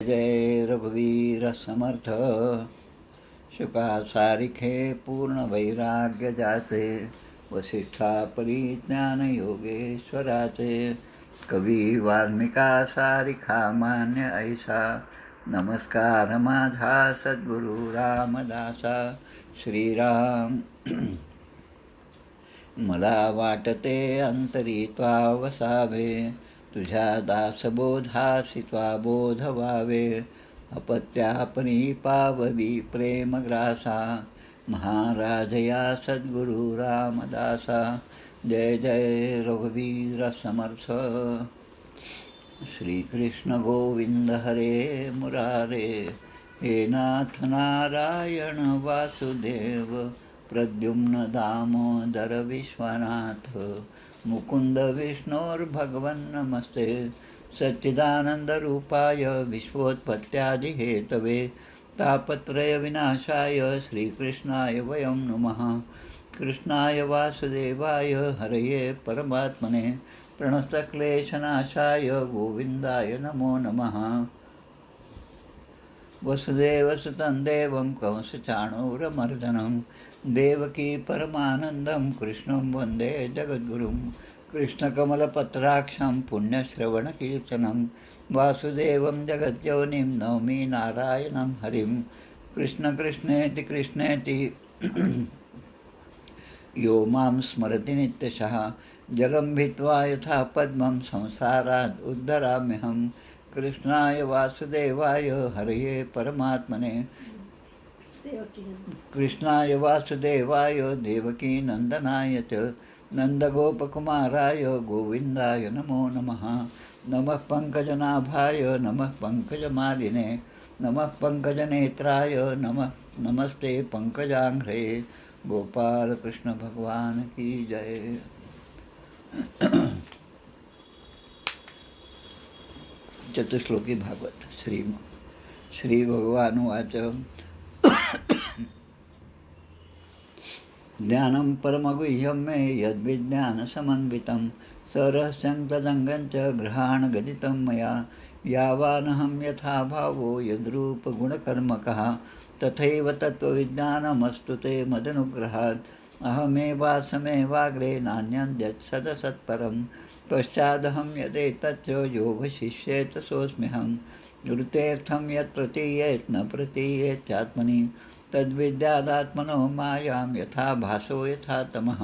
जय रघुवीर समर्थ. शुका सारिखे पूर्ण वैराग्य जाचे, वसिष्ठा परिज्ञान योगेश्वराचे. कवी वाल्मिका सारिखा मान्य ऐसा, नमस्कार माझा सद्गुरु रामदासा. श्रीराम. मला वाटते अंतरी त्वा वसावे, तुझ्या दासबोधासी त्वा बोध व्हावे. अपत्यापरी पाववी प्रेमग्रासा, महाराज या सद्गुरु रामदासा. जय जय रघुवीर समर्थ. श्रीकृष्ण गोविंद हरे मुरारे, हे नाथ नारायण वासुदेव. प्रद्युम्न दामोदर विश्वनाथ, मुकुंद विष्णोर्भगवन् नमस्ते. सच्चिदानन्दरूपाय विश्वोत्पत्त्यादिहेतवे, तापत्रय विनाशाय श्रीकृष्णाय वयं नमः. कृष्णाय वासुदेवाय हरये परमात्मने, प्रणतक्लेशनाशाय गोविन्दाय नमो नमः. वसुदेवसुतं देवं कंसचाणूरमर्दनं, देवकी परमानन्दं कृष्णं वन्दे जगद्गुरुं. कृष्णकमलपत्राक्षं पुण्यश्रवणकीर्तनं, वासुदेवं जगद्योनिं नौमि नारायणं हरिं. कृष्ण कृष्णेति कृष्णेति यो मां स्मरति नित्यशः, जलं भित्वा यथा पद्मं संसारात् उद्धराम्यहं. कृष्णाय वासुदेवाय हरये परमात्मने, कृष्णाय वासुदेवाय देवकी नंदनाय च, नन्दगोपकुमाराय गोविन्दाय नमो नमः. नमः पङ्कजनाभाय नमः पङ्कजमालिने, नमः पङ्कजनेत्राय नमः नमस्ते पङ्कजाङ्घ्रे. गोपाल कृष्ण भगवान की जय. चतुश्लोकी भागवत. श्री भगवान उवाच. ज्ञानं परमगुह्यं मे यद्विज्ञानसमन्वितं, सरहस्यं तदङ्गं च गृहाणगदितं मया. यावानहं यथा भावो यद्रूपगुणकर्मकः, तथैव तत्त्वविज्ञानमस्तु ते मदनुग्रहात्. अहमेवासमेवाग्रे नान्यद्यत् सदसत्परं, पश्चादहं यदेतच्च योगशिष्येत सोऽस्म्यहं. ऋतेऽर्थं यत् प्रतीयेत् न प्रतीयेत्यात्मनि, तद्विद्यादात्मनो मायां यथा भासो यथा तमः.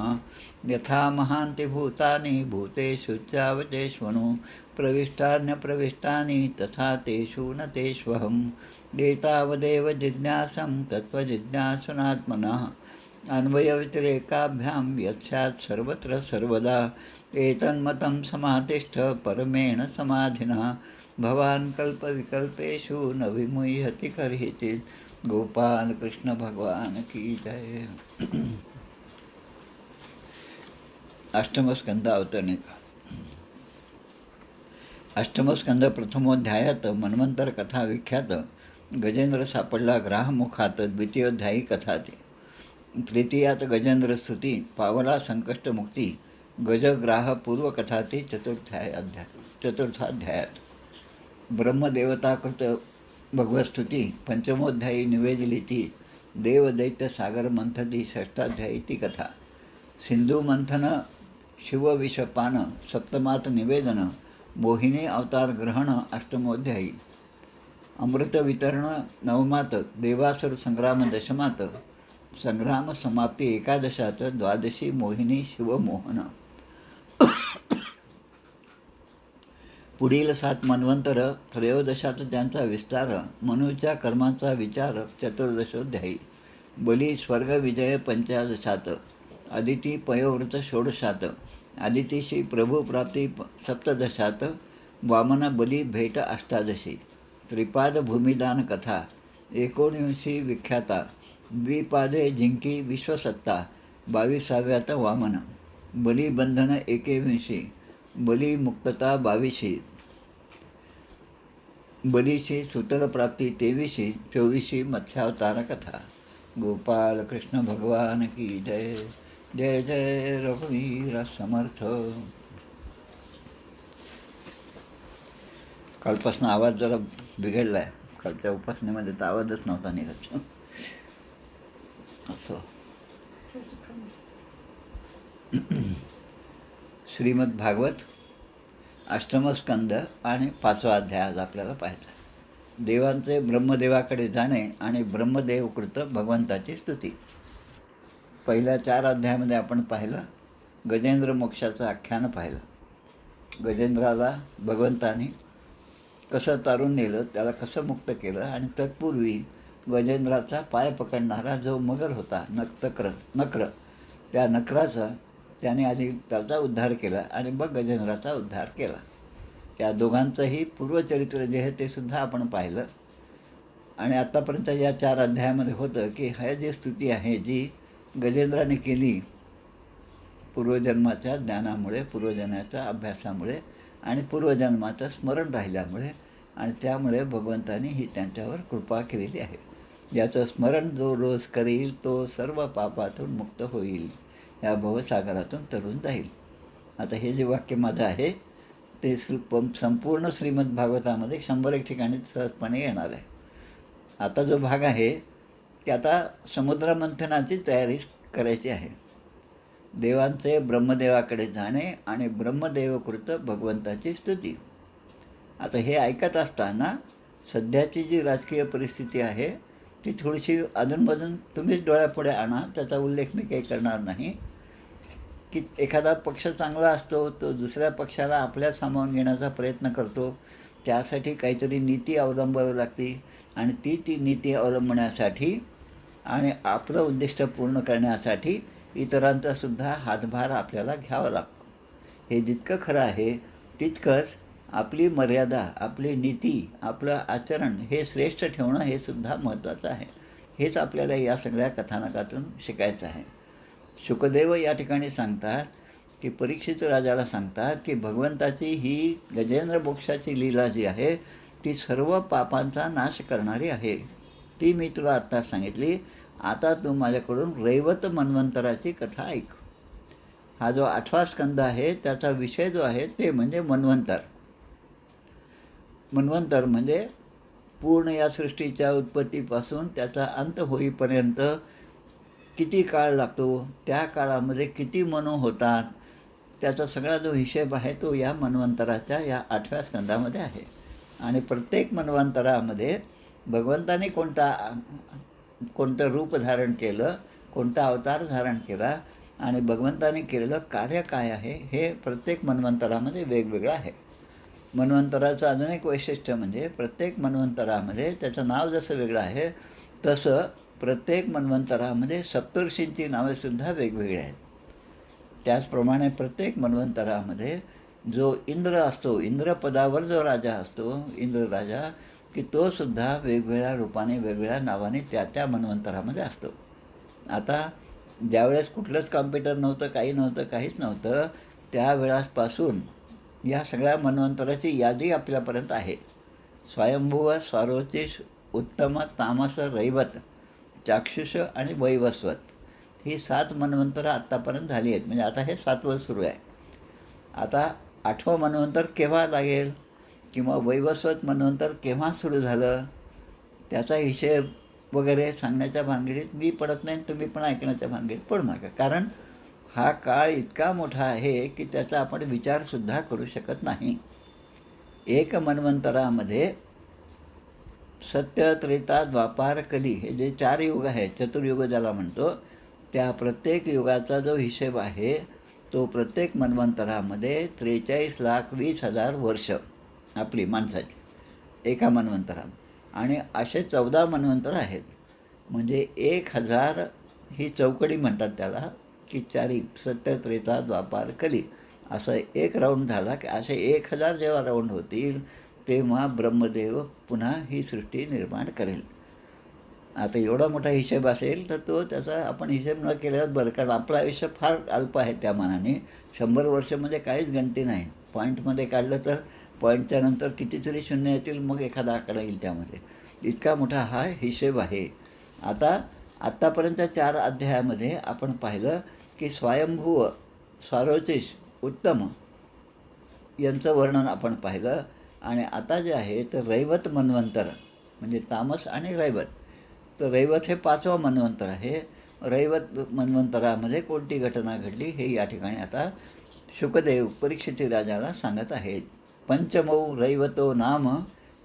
यथा महान्ति भूतानि भूतेषु चावचेष्वनु, प्रविष्टान्यप्रविष्टानि तथा तेषु न तेष्वहम्. एतावदेव जिज्ञासं तत्त्वजिज्ञासुनात्मनः, अन्वयव्यतिरेकाभ्यां यत्स्यात् सर्वत्र सर्वदा. एतन्मतं समातिष्ठ परमेण समाधिना, भवान् कल्पविकल्पेषु न विमुह्यति कर्हिचित्. गोपाल कृष्ण भगवान की जय. अष्टमस्कंद अवतरणिका. अष्टमस्कंद प्रथमोध्यायात मन्वंतर कथा विख्यात. गजेंद्र सापडला ग्राहमुखात द्वितीयोध्यायी कथा ती. तृतीयात गजेंद्र स्तुती पावला संकष्टमुक्ती गजग्राह पूर्वकथा ती. चतुर्थाध्यायात ब्रह्मदेवताकृत भगवस्तुती पंचमोध्यायी निवेदिली ती. देवदैत्य सागर मंथती षष्ठाध्यायी ती कथा. सिंधू मंथन शिवविषपान सप्तमात निवेदन. मोहिनी अवतार ग्रहण अष्टमोध्यायी. अमृत वितरण नवमात. देवासुर संग्राम दशमात. संग्राम समाप्ती एकादशात. द्वादशी मोहिनी शिवमोहन. पुढील 7 मन्वंतर. त्रयोदशात त्यांचा विस्तार. मनुच्या कर्माचा विचार चतुर्दशोध्यायी. बली स्वर्गविजय पंचादशात. अदिती पयोव्रत षोडशात. अदितीशी प्रभुप्राप्ती सप्तदशात. वामन बली भेट अष्टादशी. त्रिपाद भूमिदान कथा 19 विख्याता. द्विपादे जिंकी विश्वसत्ता 22व्यात वामन. बलिबंधन 21. बली मुक्तता 22. बलीशी सुतलप्राप्ती 23. 24 मत्स्यावतार कथा. गोपाल कृष्ण भगवान की जय. जय जय रघुवीर समर्थ. कालपासून आवाज जरा बिघडला आहे. कालच्या उपासनेमध्ये तर आवाजच नव्हता निघत. असं श्रीमद भागवत अष्टमस्कंद आणि 5वा अध्याय आज आपल्याला पाहायचा. देवांचे ब्रह्मदेवाकडे जाणे आणि ब्रह्मदेवकृत भगवंताची स्तुती. पहिल्या 4 अध्यायामध्ये आपण पाहिलं गजेंद्र मोक्षाचं आख्यान पाहिलं. गजेंद्राला भगवंतानी कसं तारून नेलं, त्याला कसं मुक्त केलं, आणि तत्पूर्वी गजेंद्राचा पाय पकडणारा जो मगर होता नक्र, त्या नक्राचा त्याने आधी त्याचा उद्धार केला आणि मग गजेंद्राचा उद्धार केला. त्या दोघांचंही पूर्वचरित्र जे आहे ते सुद्धा आपण पाहिलं. आणि आत्तापर्यंत या 4 अध्यायामध्ये होतं की हे जी स्तुती आहे जी गजेंद्राने केली पूर्वजन्माच्या ज्ञानामुळे, पूर्वजन्माच्या अभ्यासामुळे आणि पूर्वजन्माचं स्मरण राहिल्यामुळे, आणि त्यामुळे भगवंतानी ही त्यांच्यावर कृपा केलेली आहे. ज्याचं स्मरण जो रोज करील तो सर्व पापातून मुक्त होईल, या भवसागरातून तरून जाईल. आता हे जे वाक्य माझं आहे ते संपूर्ण श्रीमद भागवतामध्ये 101 ठिकाणी सहजपणे येणार आहे. आता जो भाग आहे की आता समुद्रमंथनाची तयारी करायची आहे. देवांचे ब्रह्मदेवाकडे जाणे आणि ब्रह्मदेवकृत भगवंताची स्तुती. आता हे ऐकत असताना सध्याची जी राजकीय परिस्थिती आहे ती थोडीशी अधूनमधून तुम्हीच डोळ्यापुढे आणा. त्याचा उल्लेख मी काही करणार नाही. की एखादा पक्ष चांगला असतो, तो दुसऱ्या पक्षाला आपल्या सामावून घेण्याचा प्रयत्न करतो. त्यासाठी काहीतरी नीती अवलंबावी लागते, आणि ती नीती अवलंबण्यासाठी आणि आपलं उद्दिष्ट पूर्ण करण्यासाठी इतरांचासुद्धा हातभार आपल्याला घ्यावा लागतो. हे जितकं खरं आहे तितकंच आपली मर्यादा, आपली नीती, आपलं आचरण हे श्रेष्ठ ठेवणं हे सुद्धा महत्त्वाचं आहे. हेच आपल्याला या सगळ्या कथानकातून शिकायचं आहे. शुकदेव या ठिकाणी सांगतात की परीक्षित राजाला सांगतात की भगवंताची ही गजेंद्र मोक्षाची लीला जी आहे ती सर्व पापांचा नाश करणारी आहे. ती मी तुला आत्ता सांगितली. आता तू माझ्याकडून रैवत मन्वंतराची कथा ऐक. हा जो 8वा स्कंद आहे त्याचा विषय जो आहे ते म्हणजे मन्वंतर. मन्वंतर म्हणजे पूर्ण या सृष्टीच्या उत्पत्तीपासून त्याचा अंत होईपर्यंत किती काळ लागतो, त्या काळामध्ये किती मनो होतात, त्याचा सगळा जो हिशेब आहे तो या मन्वंतराच्या या 8व्या स्कंदामध्ये आहे. आणि प्रत्येक मन्वंतरामध्ये भगवंताने कोणतं रूप धारण केलं, कोणता अवतार धारण केला, आणि भगवंताने केलेलं कार्य काय आहे हे प्रत्येक मन्वंतरामध्ये वेगवेगळं आहे. मन्वंतराचं अजून एक वैशिष्ट्य म्हणजे प्रत्येक मन्वंतरामध्ये त्याचं नाव जसं वेगळं आहे तसं प्रत्येक मन्वंतरामध्ये सप्तर्षींची नावेसुद्धा वेगवेगळी आहेत. त्याचप्रमाणे प्रत्येक मन्वंतरामध्ये जो इंद्र असतो, इंद्रपदावर जो राजा असतो, इंद्र राजा, की तोसुद्धा वेगवेगळ्या रूपाने, वेगवेगळ्या नावाने त्या मन्वंतरामध्ये असतो. आता ज्यावेळेस कुठलंच कॉम्प्युटर नव्हतं, काही नव्हतं, काहीच नव्हतं, त्यावेळापासून या सगळ्या मन्वंतराची यादी आपल्यापर्यंत आहे. स्वयंभुव, स्वारोचिष, उत्तम, तामस, रैवत, चाक्षुष आणि वैवस्वत ही 7 मन्वंतरं आत्तापर्यंत झाली आहेत. म्हणजे आता हे 7वं सुरू आहे. आता 8वं मन्वंतर केव्हा लागेल किंवा वैवस्वत मन्वंतर केव्हा सुरू झालं त्याचा हिशेब वगैरे सांगण्याच्या भानगडीत मी पडत नाही, तुम्ही पण ऐकण्याच्या भानगडीत पडू नका. कारण हा काळ इतका मोठा आहे की त्याचा आपण विचारसुद्धा करू शकत नाही. एक मन्वंतरामध्ये सत्य, त्रेता, द्वापार, कली हे जे 4 युग आहेत, चतुर्युग ज्याला म्हणतो, त्या प्रत्येक युगाचा जो हिशेब आहे तो प्रत्येक मन्वंतरामध्ये 43,20,000 वर्ष आपली माणसाची एका मन्वंतरात. आणि असे 14 मन्वंतर आहेत. म्हणजे 1000 ही चौकडी म्हणतात त्याला, की 4 सत्य, त्रेता, द्वापार, कली असं एक राऊंड झाला की असे 1000 जेव्हा राऊंड होतील तेव्हा ब्रह्मदेव पुन्हा ही सृष्टी निर्माण करेल. आता एवढा मोठा हिशेब असेल तर तो त्याचा आपण हिशेब न केल्यावर बरं, कारण आपलं आयुष्य फार अल्प आहे त्या मानाने. 100 वर्षामध्ये काहीच गणती नाही. पॉईंटमध्ये काढलं तर पॉईंटच्या नंतर कितीतरी शून्य येतील, मग एखादा आकडा येईल त्यामध्ये. इतका मोठा हा हिशेब आहे. आत्तापर्यंत 4 अध्यायामध्ये आपण पाहिलं की स्वयंभुव, स्वारोचिष, उत्तम यांचं वर्णन आपण पाहिलं. आणि आता जे आहे तर रैवत मन्वंतर, म्हणजे तामस आणि रैवत. तर रैवत हे 5वं मन्वंतर आहे. रैवत मन्वंतरामध्ये कोणती घटना घडली हे या ठिकाणी आता शुकदेव परीक्षिती राजाला सांगत आहेत. पंचमौ रैवतो नाम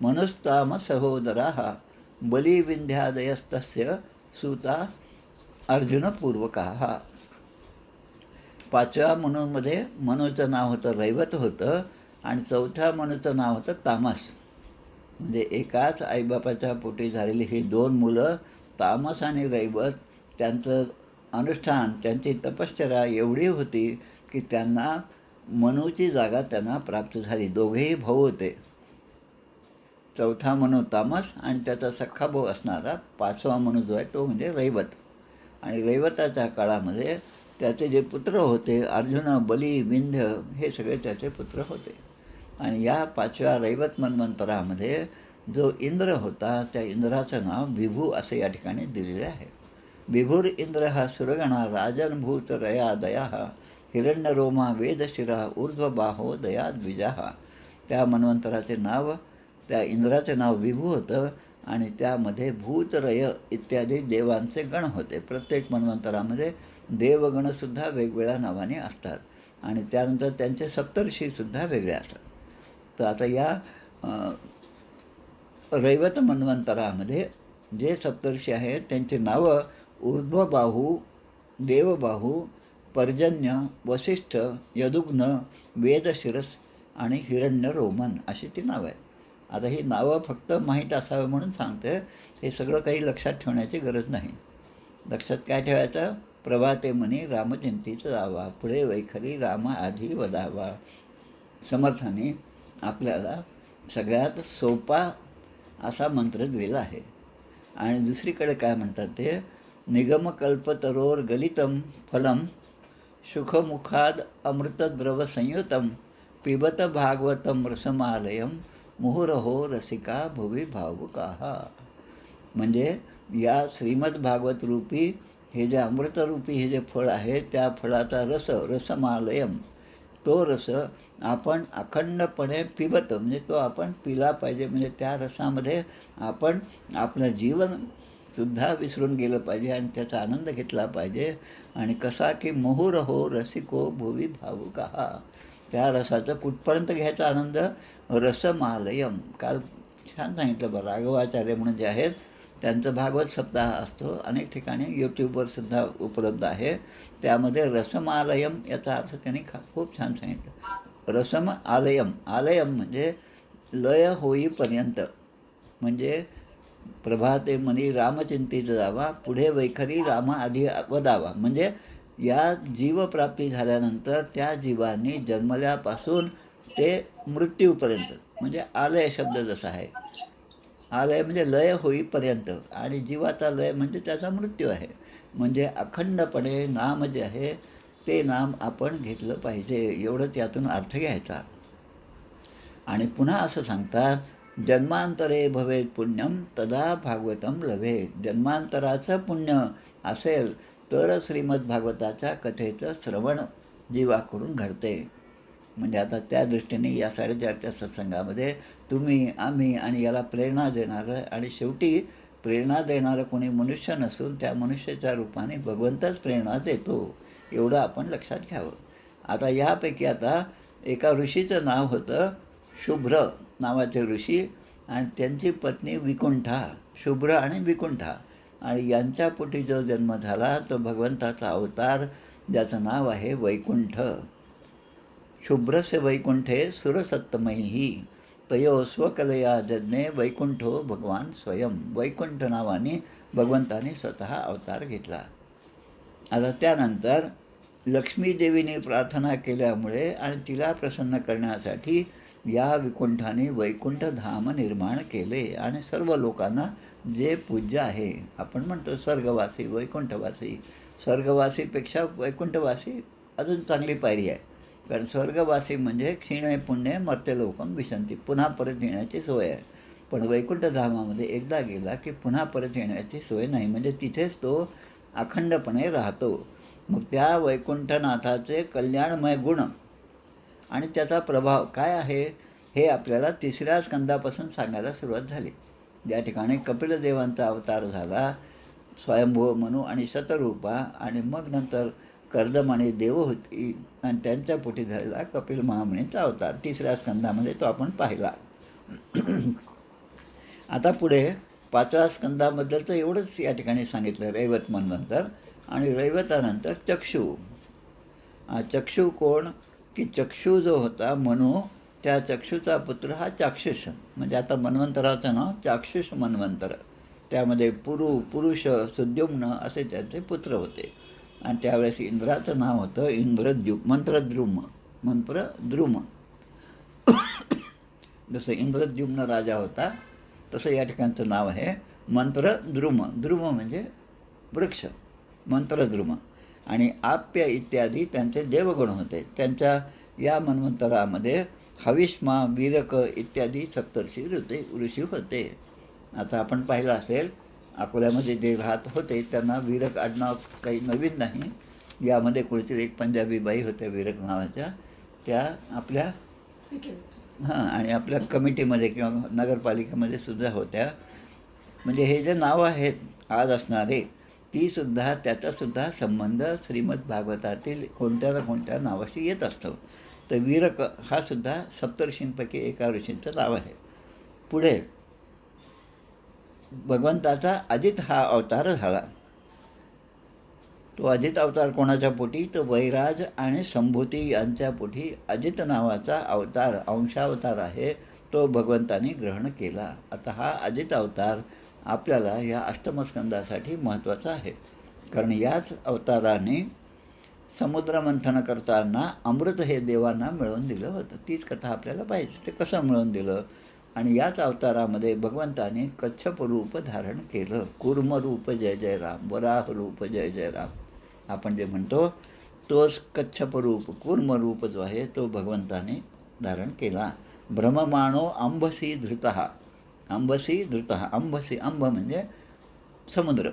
मनुस्ताम सहोदरा बलिविंध्यादयस्तस्य सुता अर्जुनपूर्वका. 5व्या मनूमध्ये मनूचं नाव होतं रैवत होतं आणि 4थ्या मनूचं नाव होतं तामस. म्हणजे एकाच आईबापाच्या पोटी झालेली ही 2 मुलं तामस आणि रैवत, त्यांचं अनुष्ठान, त्यांची तपश्चर्या एवढी होती की त्यांना मनूची जागा त्यांना प्राप्त झाली. दोघेही भाऊ होते. 4था मनू तामस आणि त्याचा सख्खा भाऊ असणारा 5वा मनू जो आहे तो म्हणजे रैवत. आणि रैवताच्या काळामध्ये त्याचे जे पुत्र होते अर्जुन, बली, विंध्य हे सगळे त्याचे पुत्र होते. आणि या 5व्या रैवत मन्वंतरामध्ये जो इंद्र होता त्या इंद्राचं नाव विभू असं या ठिकाणी दिलेलं आहे. विभुर इंद्र हा सुरगणा राजनभूत रया दया हिरण्यरोमा वेदशिरा ऊर्ध्वबाहो दया द्विजा. त्या मन्वंतराचे नाव, त्या इंद्राचे नाव विभू होतं आणि त्यामध्ये भूतरय इत्यादी देवांचे गण होते. प्रत्येक मन्वंतरामध्ये देवगणसुद्धा वेगवेगळ्या नावाने असतात आणि त्यानंतर त्यांचे सप्तर्षीसुद्धा वेगळे असतात. तर आता या रैवत मन्वंतरामध्ये जे सप्तर्षी आहेत त्यांची नावं ऊर्ध्वबाहू, देवबाहू, पर्जन्य, वसिष्ठ, यदुग्न, वेदशिरस आणि हिरण्यरोमन अशी ती नावं आहेत. आता ही नावं फक्त माहीत असावं म्हणून सांगते. हे सगळं काही लक्षात ठेवण्याची गरज नाही. लक्षात काय ठेवायचं? प्रभाते मनी रामचिंतीचं जावा, पुढे वैखरी रामा आधी वदावा. समर्थाने आपल्याला सगळ्यात सोपा असा मंत्र दिलेला आहे. आणि दुसरीकडे काय म्हणतात ते, निगमकल्पतरोर गलितम फलम सुखमुखाद अमृतद्रवसंयुतम पिबत भागवतम रसमालयम मुहुरहो रसिका भुवी भावुकाहा. म्हणजे या श्रीमद भागवत रूपी हे जे अमृतरूपी हे जे फळ आहे त्या फळाचा रसमालयम, तो रस आपण अखंडपणे पिबत, म्हणजे तो आपण पिला पाहिजे. म्हणजे त्या रसामध्ये आपण आपलं जीवनसुद्धा विसरून गेलं पाहिजे आणि त्याचा आनंद घेतला पाहिजे. आणि कसा की मुहुरहो रसिको भुवी भावुकाहा, त्या रसाचं कुठपर्यंत घ्यायचा आनंद? रसमालयम. काल छान सांगितलं बरं, राघवाचार्य म्हणून जे आहेत त्यांचं भागवत सप्ताह असतो, अनेक ठिकाणी यूट्यूबवरसुद्धा उपलब्ध आहे. त्यामध्ये रसमालयम याचा अर्थ त्यांनी खूप छान सांगितलं. रसम आलयम, आलयम म्हणजे लय होईपर्यंत, म्हणजे प्रभाते मनी रामचिंतीचं जावा, पुढे वैखरी रामा आधी वदावा. म्हणजे या जीवप्राप्ती झाल्यानंतर त्या जीवांनी जन्मल्यापासून ते मृत्यूपर्यंत, म्हणजे आलय शब्द जसा आहे, आलय म्हणजे लय होईपर्यंत, आणि जीवाचा लय म्हणजे त्याचा मृत्यू आहे. म्हणजे अखंडपणे नाम जे आहे ते नाम आपण घेतलं पाहिजे, एवढंच यातून अर्थ घ्यायचा. आणि पुन्हा असं सांगतात, जन्मांतरे भवेत पुण्यम तदा भागवतम लभेत. जन्मांतराचं पुण्य असेल तर श्रीमद भागवताच्या कथेचं श्रवण जीवाकडून घडते. म्हणजे आता त्या दृष्टीने या 4:30च्या सत्संगामध्ये तुम्ही, आम्ही आणि याला प्रेरणा देणारं, आणि शेवटी प्रेरणा देणारं कोणी मनुष्य नसून त्या मनुष्याच्या रूपाने भगवंतच प्रेरणा देतो, एवढं आपण लक्षात घ्यावं. आता यापैकी आता एका ऋषीचं नाव होतं शुभ्र नावाचे ऋषी, आणि त्यांची पत्नी विकुंठा. शुभ्र आणि विकुंठा, आणि यांच्या पोटी जो जन्म झाला तो भगवंताचा अवतार, ज्याचं नाव आहे वैकुंठ. शुभ्रस्य वैकुंठे सुरसत्तमैही तयो स्वकलया जज्ञे वैकुंठो भगवान स्वयं. वैकुंठ नावाने भगवंताने स्वतः अवतार घेतला. आता त्यानंतर लक्ष्मीदेवीने प्रार्थना केल्यामुळे आणि तिला प्रसन्न करण्यासाठी या विकुंठाने वैकुंठ धाम निर्माण केले. आणि सर्व लोकांना जे पूज्य आहे, आपण म्हणतो स्वर्गवासी, वैकुंठवासी, स्वर्गवासीपेक्षा वैकुंठवासी अजून चांगली पायरी आहे. कारण स्वर्गवासी म्हणजे क्षीणे पुण्य मर्त्य लोकम विशंती, पुन्हा परत येण्याची सोय आहे. पण वैकुंठधामामध्ये एकदा गेला की पुन्हा परत येण्याची सोय नाही, म्हणजे तिथेच तो अखंडपणे राहतो. मग त्या वैकुंठनाथाचे कल्याणमय गुण आणि त्याचा प्रभाव काय आहे हे आपल्याला तिसऱ्या स्कंदापासून सांगायला सुरुवात झाली. ज्या ठिकाणी कपिलदेवांचा अवतार झाला, स्वयंभू मनू आणि शतरूपा, आणि मग नंतर कर्दम आणि देवहूती, आणि त्यांच्या पोटी झालेला कपिल महामुनीचा अवतार तिसऱ्या स्कंदामध्ये तो आपण पाहिला. आता पुढे 5व्या स्कंदाबद्दलचं एवढंच या ठिकाणी सांगितलं, रैवत मन्वंतर. आणि रैवतानंतर चक्षु. चक्षु कोण, की चक्षु जो होता मनू, त्या चक्षुचा पुत्र हा चाक्षुष. म्हणजे आता मन्वंतराचं नाव चाक्षुष मन्वंतर. त्यामध्ये पुरुष, सुद्युम्न असे त्यांचे पुत्र होते. आणि त्यावेळेस इंद्राचं नाव होतं मंत्रद्रुम. जसं इंद्रद्युम्न राजा होता तसं या ठिकाणचं नाव आहे मंत्रद्रुम. द्रुम म्हणजे वृक्ष, मंत्रद्रुम. आणि आप्य इत्यादी त्यांचे देवगुण होते. त्यांच्या या मन्वंतरामध्ये हविष्मा, वीरक इत्यादी सप्तर्षी ऋषी होते. आता आपण पाहिलं असेल, अकोल्यामध्ये जे राहत होते त्यांना वीरक आडनाव काही नवीन नाही. यामध्ये कुठेतरी एक पंजाबी बाई होत्या वीरक नावाच्या, त्या आपल्या आणि आपल्या कमिटीमध्ये किंवा नगरपालिकेमध्ये सुद्धा होत्या. म्हणजे हे जे नाव आहेत आज असणारे, तीसुद्धा त्याचासुद्धा संबंध श्रीमद भागवतातील कोणत्या ना कोणत्या नावाशी येत असतो. तर वीरक हा सुद्धा सप्तर्षींपैकी एका ऋषींचं नाव आहे. पुढे भगवंताचा अजित हा अवतार झाला. तो अजित अवतार कोणाच्या पोटी, तो वैराज आणि संभूती यांच्या पोटी अजित नावाचा अवतार, अंशावतार आहे, तो भगवंताने ग्रहण केला. आता हा अजित अवतार आपल्याला या अष्टमस्कंदासाठी महत्त्वाचा आहे. कारण याच अवताराने समुद्रमंथन करताना अमृत हे देवांना मिळवून दिलं होतं. तीच कथा आपल्याला पाहिजे, ते कसं मिळवून दिलं. आणि याच अवतारामध्ये भगवंताने कच्छप रूप धारण केलं. कूर्म रूप जय जय राम, वराह रूप जय जय राम आपण जे म्हणतो, तोच कच्छप रूप, कूर्म रूप जो आहे तो भगवंताने धारण केला. ब्रह्ममाणो अंबसी धृतः. अंबसी धृतः, अंबसी, अंब म्हणजे समुद्र,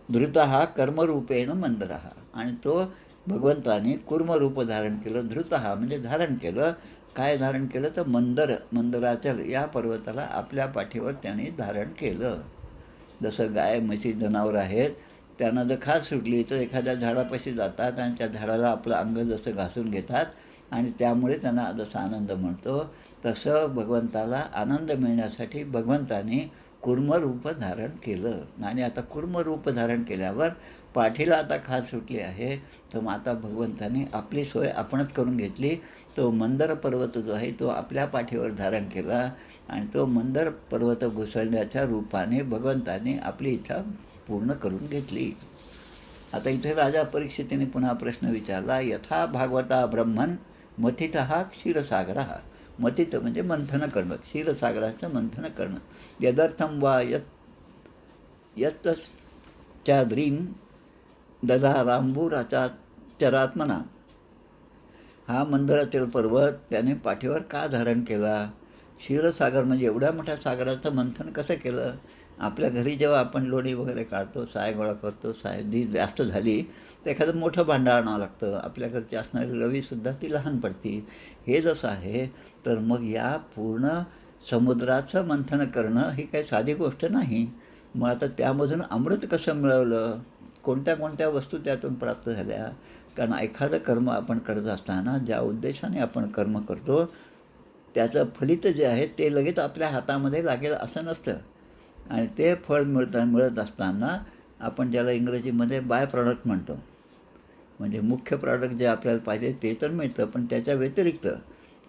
धृतः कर्मरूपेण मंदरः. आणि तो भगवंताने कूर्मरूप धारण केलं. धृतः म्हणजे धारण केलं. काय धारण केलं, तर मंदराचल या पर्वताला आपल्या पाठीवर त्याने धारण केलं. जसं गाय, म्हशी, जनावर आहेत, त्यांना जर खास सुटली तर एखाद्या झाडापाशी जातात आणि त्या झाडाला आपलं अंग जसं घासून घेतात आणि त्यामुळे त्यांना जसा आनंद मिळतो, तसं भगवंताला आनंद मिळण्यासाठी भगवंताने कूर्मरूप धारण केलं. आणि आता कूर्मरूप धारण केल्यावर पाठीला आता खास सुटली आहे, तर मग आता भगवंताने आपली सोय आपणच करून घेतली. तो मंदर पर्वत जो आहे तो आपल्या पाठीवर धारण केला आणि तो मंदर पर्वत घुसळण्याच्या रूपाने भगवंताने आपली इच्छा पूर्ण करून घेतली. आता इथे राजा परीक्षितीने पुन्हा प्रश्न विचारला, यथा भागवता ब्रह्मन् मथितः क्षीरसागरः. मथित म्हणजे मंथन करणं, क्षीरसागराचं मंथन करणं. यदर्थं वा यत्तश्चाद्रीं दधारांबुराचा चरात्मना. हा मंदरातील पर्वत त्याने पाठीवर का धारण केला? क्षीरसागर म्हणजे एवढ्या मोठ्या सागराचं मंथन कसं केलं? आपल्या घरी जेव्हा आपण लोणी वगैरे काढतो, साय गोळा करतो, साय जास्त झाली तर एखादं मोठं भांडं आणावं लागतं. आपल्या घरची असणारी रवीसुद्धा ती लहान पडती. हे जसं आहे, तर मग या पूर्ण समुद्राचं मंथन करणं ही काही साधी गोष्ट नाही. मग आता त्यामधून अमृत कसं मिळवलं? कोणत्या कोणत्या वस्तू त्यातून प्राप्त झाल्या? कारण एखादं कर्म आपण करत असताना ज्या उद्देशाने आपण कर्म करतो त्याचं फलित जे आहे ते लगेच आपल्या हातामध्ये लागेल असं नसतं. आणि ते फळ मिळत असताना आपण ज्याला इंग्रजीमध्ये बाय प्रॉडक्ट म्हणतो, म्हणजे मुख्य प्रॉडक्ट जे आपल्याला पाहिजे ते तर मिळतं, पण त्याच्या व्यतिरिक्त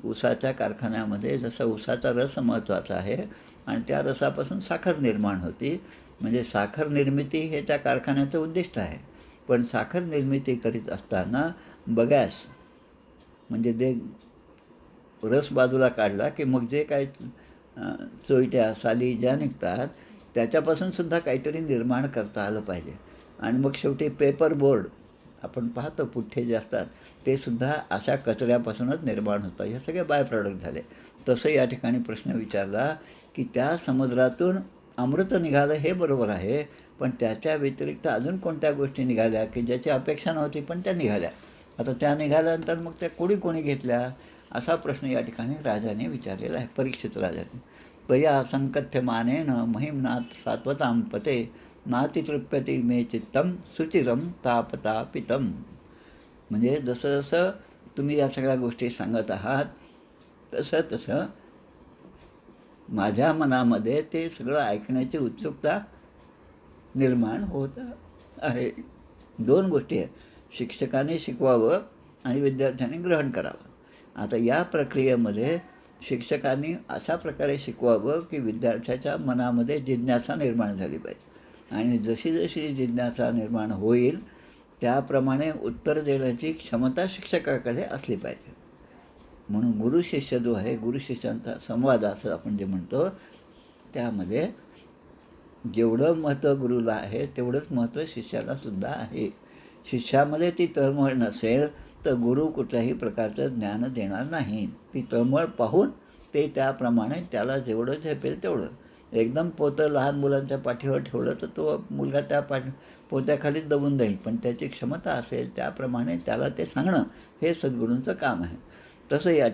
ऊसाच्या कारखान्यामध्ये जसं ऊसाचा रस महत्त्वाचा आहे आणि त्या रसापासून साखर निर्माण होती, म्हणजे साखर निर्मिती हे त्या कारखान्याचं उद्दिष्ट आहे. पण साखर निर्मिती करीत असताना बगॅस म्हणजे ते रस बाजूला काढला की मग जे काही चोयट्या साली ज्या निघतात त्याच्यापासूनसुद्धा काहीतरी निर्माण करता आलं पाहिजे. आणि मग शेवटी पेपर बोर्ड आपण पाहतो, पुठ्ठे जे असतात ते सुद्धा अशा कचऱ्यापासूनच निर्माण होतं. हे सगळे बाय प्रॉडक्ट झाले. तसं या ठिकाणी प्रश्न विचारला की त्या समुद्रातून अमृत निघालं हे बरोबर आहे, पण त्याच्या व्यतिरिक्त अजून कोणत्या गोष्टी निघाल्या की ज्याची अपेक्षा नव्हती पण त्या निघाल्या. आता त्या निघाल्यानंतर मग त्या कोणी घेतल्या? असा प्रश्न या ठिकाणी राजाने विचारलेला आहे, परीक्षित राजाने. त्वया संकथ्यमानेन महिम्नाथ सात्वतां पते नातितृप्यते मे चित्तम सुचिरम तापतापितम. म्हणजे जसं जसं तुम्ही या सगळ्या गोष्टी सांगत आहात तसं तसं माझ्या मनामध्ये ते सगळं ऐकण्याची उत्सुकता निर्माण होत आहे. दोन गोष्टी आहेत, शिक्षकाने शिकवावं आणि विद्यार्थ्यांनी ग्रहण करावं. आता या प्रक्रियेमध्ये शिक्षकांनी अशा प्रकारे शिकवावं की विद्यार्थ्याच्या मनामध्ये जिज्ञासा निर्माण झाली पाहिजे, आणि जशी जशी जिज्ञासा निर्माण होईल त्याप्रमाणे उत्तर देण्याची क्षमता शिक्षकाकडे असली पाहिजे. म्हणून गुरु शिष्य जो आहे, गुरु शिष्यांचा संवाद असं आपण जे म्हणतो, त्यामध्ये जेवढं महत्त्व गुरुला आहे तेवढंच महत्त्व शिष्याला सुद्धा आहे. शिष्यामध्ये ती तळमळ नसेल तर गुरु कुठल्याही प्रकारचं ज्ञान देणार नाही. ती तळमळ पाहून ते त्याप्रमाणे त्याला जेवढं झेपेल तेवढं. एकदम पोतं लहान मुलांच्या पाठीवर ठेवलं तर तो मुलगा त्या पोत्याखालीच दबून जाईल, पण त्याची क्षमता असेल त्याप्रमाणे त्याला ते सांगणं हे सद्गुरूंचं काम आहे. तसं या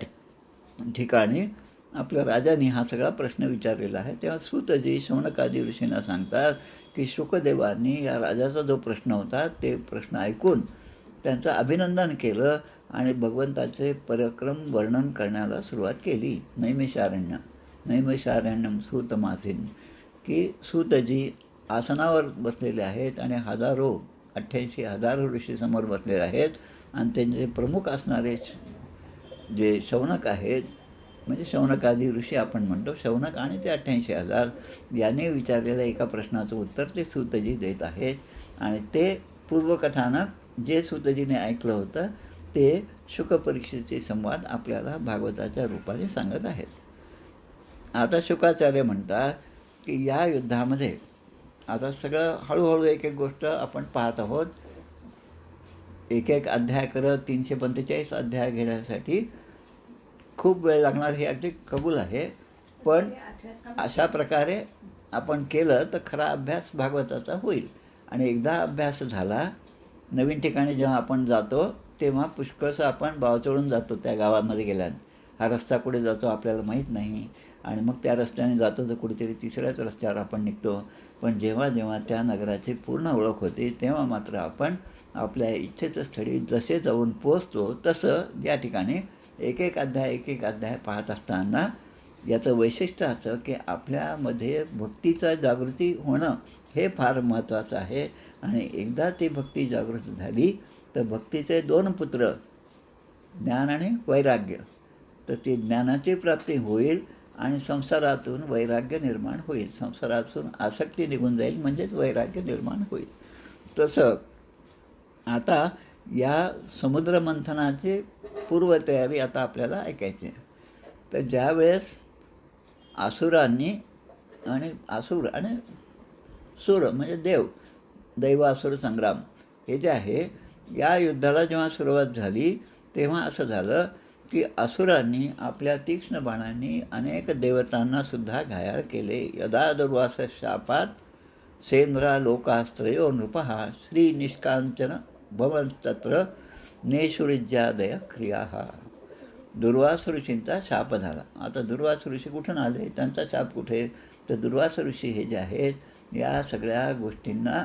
ठिकाणी आपल्या राजाने हा सगळा प्रश्न विचारलेला आहे. तेव्हा सूतजी शौनकादी ऋषींना सांगतात की शुकदेवांनी या राजाचा जो प्रश्न होता ते प्रश्न ऐकून त्यांचं अभिनंदन केलं आणि भगवंताचे पराक्रम वर्णन करण्याला सुरुवात केली. नैमिषारण्यम सूतमासीन, की सूतजी आसनावर बसलेले आहेत आणि 88,000 ऋषी समोर बसलेले आहेत, आणि त्यांचे प्रमुख असणारे जे शौनक आहेत, म्हणजे शौनकादी ऋषी आपण म्हणतो, शौनक आणि ते 88,000 यांनी विचारलेल्या एका प्रश्नाचं उत्तर ते सूतजी देत आहेत. आणि ते पूर्वकथानक जे सूतजीने ऐकलं होतं ते शुकपरीक्षेचे संवाद आपल्याला भागवताच्या रूपाने सांगत आहेत. आता शुकाचार्य म्हणतात की या युद्धामध्ये आता सगळं हळूहळू एक एक गोष्ट आपण पाहत आहोत. एक एक अध्याय करत 345 अध्याय घेण्यासाठी खूप वेळ लागणार हे अगदी कबूल आहे, पण अशा प्रकारे आपण केलं तर खरा अभ्यास भागवताचा होईल. आणि एकदा अभ्यास झाला, नवीन ठिकाणी जेव्हा आपण जातो तेव्हा पुष्कळसं आपण बावचळून जातो. त्या गावामध्ये गेल्यानं हा रस्ता कुठे जातो आपल्याला माहीत नाही, आणि मग त्या रस्त्याने जातो तर कुठेतरी तिसऱ्याच रस्त्यावर आपण निघतो. पण जेव्हा जेव्हा त्या नगराची पूर्ण ओळख होते तेव्हा मात्र आपण आपल्या इच्छित स्थळी जसे जाऊन पोचतो तसं या ठिकाणी एक एक अध्याय पाहत असताना याचं वैशिष्ट्य असं की आपल्यामध्ये भक्तीचा जागृती होणं हे फार महत्त्वाचं आहे. आणि एकदा ती भक्ती जागृत झाली तर भक्तीचे 2 पुत्र, ज्ञान आणि वैराग्य, तर ती ज्ञानाची प्राप्ती होईल आणि संसारातून वैराग्य निर्माण होईल. संसारातून आसक्ती निघून जाईल, म्हणजेच वैराग्य निर्माण होईल. तसं आता या समुद्रमंथनाची पूर्वतयारी आता आपल्याला ऐकायची आहे. तर ज्यावेळेस असुरांनी असुर आणि सुर म्हणजे दैवासुर संग्राम हे जे आहे, या युद्धाला जेव्हा सुरुवात झाली तेव्हा असं झालं की असुरांनी आपल्या तीक्ष्ण बाणांनी अनेक देवतांनासुद्धा घायाळ केले. यदा दुर्वास शापात सेंद्रा लोकास्त्रयो नृपः श्री निष्कांचन भवंस्तत्र नेशुरिज्यादय क्रिया. दुर्वास ऋषींचा शाप झाला. आता दुर्वास ऋषी कुठून आले, त्यांचा शाप कुठे, तर दुर्वास ऋषी हे जे आहेत या सगळ्या गोष्टींना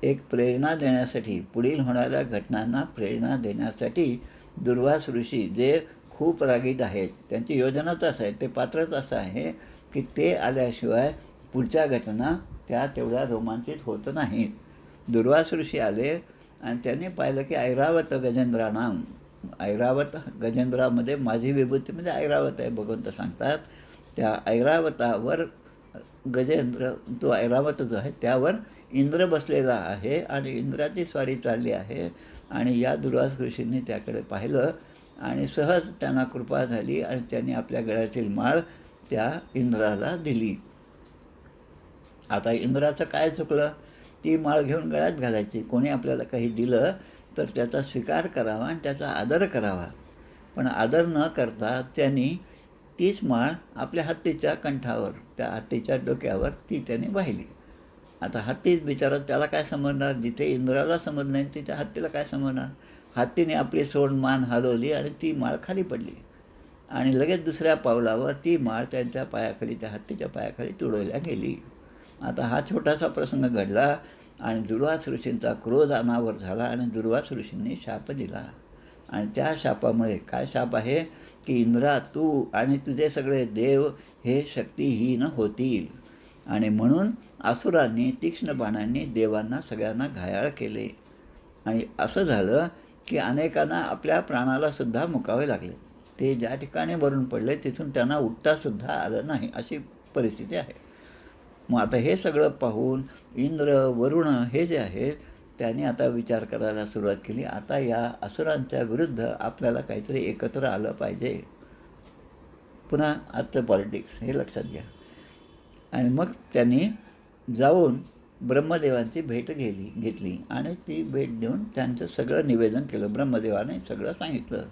एक प्रेरणा देण्यासाठी, पुढील होणाऱ्या घटनांना प्रेरणा देण्यासाठी दुर्वास ऋषी जे खूप रागीट आहेत, त्यांची योजनाच असं आहे, ते पात्रच असं आहे की ते आल्याशिवाय पुढच्या घटना त्या तेवढ्या रोमांचित होत नाहीत. दुर्वास ऋषी आले आणि त्यांनी पाहिलं की ऐरावत गजेंद्रामध्ये माझी विभूती म्हणजे ऐरावत आहे, भगवंत सांगतात. त्या ऐरावतावर गजेंद्र, तो ऐरावत जो आहे त्यावर इंद्र बसलेला आहे आणि इंद्राची स्वारी चालली आहे. आणि या दुर्वास ऋषींनी त्याकडे पाहिलं आणि सहज त्यांना कृपा झाली आणि त्यांनी आपल्या गळ्यातील माळ त्या इंद्राला दिली. आता इंद्राचं काय चुकलं, ती माळ घेऊन गळ्यात घालायची. कोणी आपल्याला काही दिलं तर त्याचा स्वीकार करावा आणि त्याचा आदर करावा, पण आदर न करता त्यांनी तीच माळ आपल्या हत्तीच्या कंठावर, त्या हत्तीच्या डोक्यावर ती त्याने वाहिली. आता हत्तीच बिचारा, त्याला काय समजणार, जिथे इंद्राला समज नाही तिथे हत्तीला काय समजणार. हत्तीने आपली सोंड मान हलवली आणि ती माळ खाली पडली आणि लगेच दुसऱ्या पावलावर ती माळ त्यांच्या पायाखाली, त्या हत्तीच्या पायाखाली तुडवल्या गेली. आता हा छोटासा प्रसंग घडला आणि दुर्वास ऋषींचा क्रोध अनावर झाला आणि दुर्वास ऋषींनी शाप दिला. आणि त्या शापामुळे, काय शाप आहे की इंद्रा, तू आणि तुझे सगळे देव हे शक्तिहीन होतील. आणि म्हणून असुरांनी तीक्ष्ण बाणांनी देवांना सगळ्यांना घायाळ केले. आणि असं झालं की अनेकांना आपल्या प्राणालासुद्धा मुकावे लागले. ते ज्या ठिकाणी मरून पडले तिथून त्यांना उठतासुद्धा आलं नाही, अशी परिस्थिती आहे. मग आता हे सगळं पाहून इंद्र, वरुण हे जे आहेत त्यांनी आता विचार करायला सुरुवात केली. आता या असुरांच्या विरुद्ध आपल्याला काहीतरी एकत्र आलं पाहिजे. पुन्हा आजचं पॉलिटिक्स हे लक्षात घ्या. आणि मग त्यांनी जाऊन ब्रह्मदेवांची भेट घेतली आणि ती भेट देऊन त्यांचं सगळं निवेदन केलं. ब्रह्मदेवाने सगळं सांगितलं.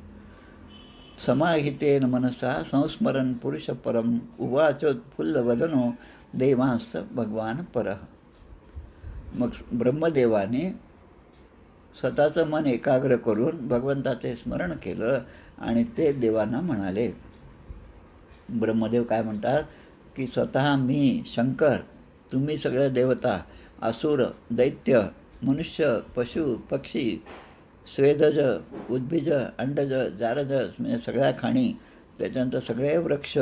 समाहितेन मनसा संस्मरण पुरुष परम उवाचोत्फुल्लवदनो देवांस भगवान परः. मग ब्रह्मदेवाने स्वतःचं मन एकाग्र करून भगवंताचे स्मरण केलं आणि ते देवांना म्हणाले. ब्रह्मदेव काय म्हणतात की स्वतः मी शंकर, तुम्ही सगळ्या देवता, असुर, दैत्य, मनुष्य, पशु, पक्षी, स्वेदज, उद्भिज, अंडज, जारज म्हणजे सगळ्या खाणी, त्याच्यानंतर सगळे वृक्ष,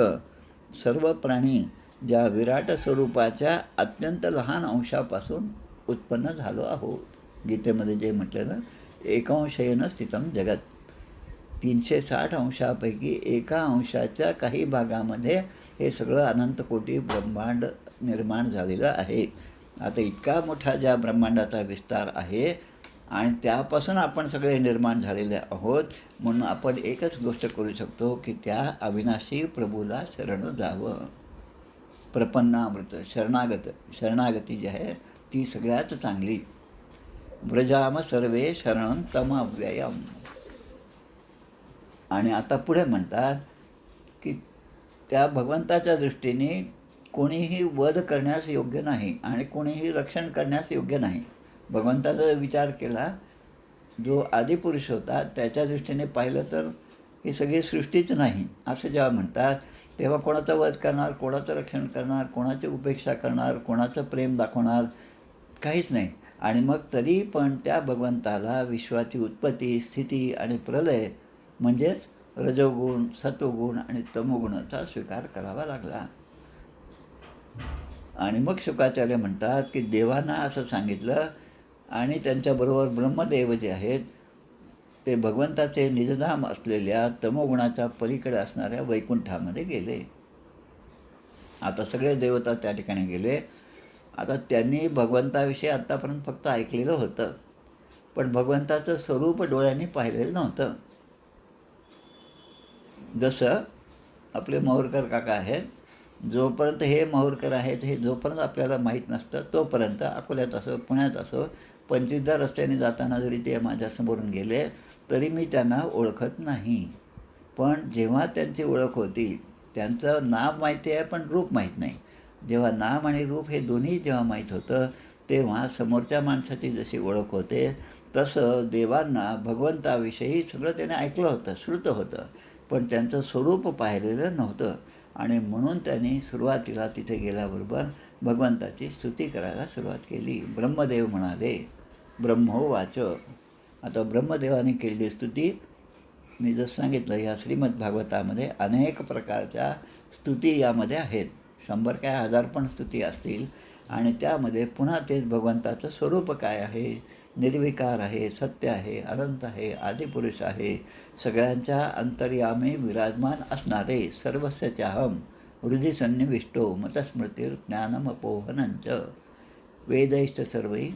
सर्व प्राणी ज्या विराट स्वरूपाच्या अत्यंत लहान अंशापासून उत्पन्न झालो आहोत. गीतेमध्ये जे म्हटलं ना, एकांशेन स्थितम जगत, 360 अंशापैकी एका अंशाच्या काही भागामध्ये हे सगळं अनंत कोटी ब्रह्मांड निर्माण झालेलं आहे. आता इतका मोठा ज्या ब्रह्मांडाचा विस्तार आहे आणि त्यापासून आपण सगळे निर्माण झालेले आहोत. म्हणून आपण एकच गोष्ट करू शकतो की त्या अविनाशी प्रभूला शरण जावं. प्रपन्नामृत, शरणागती जी आहे ती सगळ्यात चांगली. व्रजाम सर्वे शरणं तम अव्ययम. आणि आता पुढे म्हणतात की त्या भगवंताच्या दृष्टीने कोणीही वध करण्यास योग्य नाही आणि कोणीही रक्षण करण्यास योग्य नाही. भगवंताचा विचार केला, जो आदिपुरुष होता त्याच्या दृष्टीने पाहिलं तर ही सगळी सृष्टीच नाही असं जेव्हा म्हणतात, तेव्हा कोणाचा वध करणार, कोणाचं रक्षण करणार, कोणाची उपेक्षा करणार, कोणाचं प्रेम दाखवणार, काहीच नाही. आणि मग तरी पण त्या भगवंताला विश्वाची उत्पत्ती, स्थिती आणि प्रलय म्हणजेच रजोगुण, सत्वगुण आणि तमोगुणाचा स्वीकार करावा लागला. आणि मग शुकाचार्य म्हणतात की देवांना असं सांगितलं आणि त्यांच्याबरोबर ब्रह्मदेव जे आहेत ते भगवंताचे निजधाम असलेल्या तमोगुणाच्या पलीकडे असणाऱ्या वैकुंठामध्ये गेले. आता सगळे देवता त्या ठिकाणी गेले. आता त्यांनी भगवंताविषयी आत्तापर्यंत फक्त ऐकलेलं होतं, पण भगवंताचं स्वरूप डोळ्यांनी पाहिलेलं नव्हतं. जसं आपले माहूरकर काका आहेत, जोपर्यंत हे माहूरकर आहेत हे जोपर्यंत आपल्याला माहीत नसतं तोपर्यंत अकोल्यात असो, पुण्यात असो, 25दा रस्त्याने जाताना जरी ते माझ्यासमोरून गेले तरी मी त्यांना ओळखत नाही. पण जेव्हा त्यांची ओळख होती, त्यांचं नाव माहिती आहे पण रूप माहीत नाही. जेव्हा नाम आणि रूप हे दोन्ही जेव्हा माहीत होतं तेव्हा समोरच्या माणसाची जशी ओळख होते तसं देवांना भगवंताविषयी सगळं त्याने ऐकलं होतं, श्रुत होतं, पण त्यांचं स्वरूप पाहिलेलं नव्हतं. आणि म्हणून त्यांनी सुरुवातीला तिथे गेल्याबरोबर भगवंताची स्तुती करायला सुरुवात केली. ब्रह्मदेव म्हणाले, ब्रह्मोवाच. आता ब्रह्मदेवाने केलेली स्तुती मी जसं सांगितलं, या श्रीमद भागवतामध्ये अनेक प्रकारच्या स्तुती यामध्ये आहेत. 100 काय 1000 पण स्तुती असतील. आणि त्यामध्ये पुन्हा तेच भगवंताचं स्वरूप काय आहे, निर्विकार आहे, सत्य आहे, अनंत आहे, आदिपुरुष आहे, सगळ्यांच्या अंतर्यामी विराजमान असणारे, सर्वस्य चाहम हृदि सन्निविष्टो मतस्मृतिर्ज्ञानमपोहनंच वेदैश्च सर्वै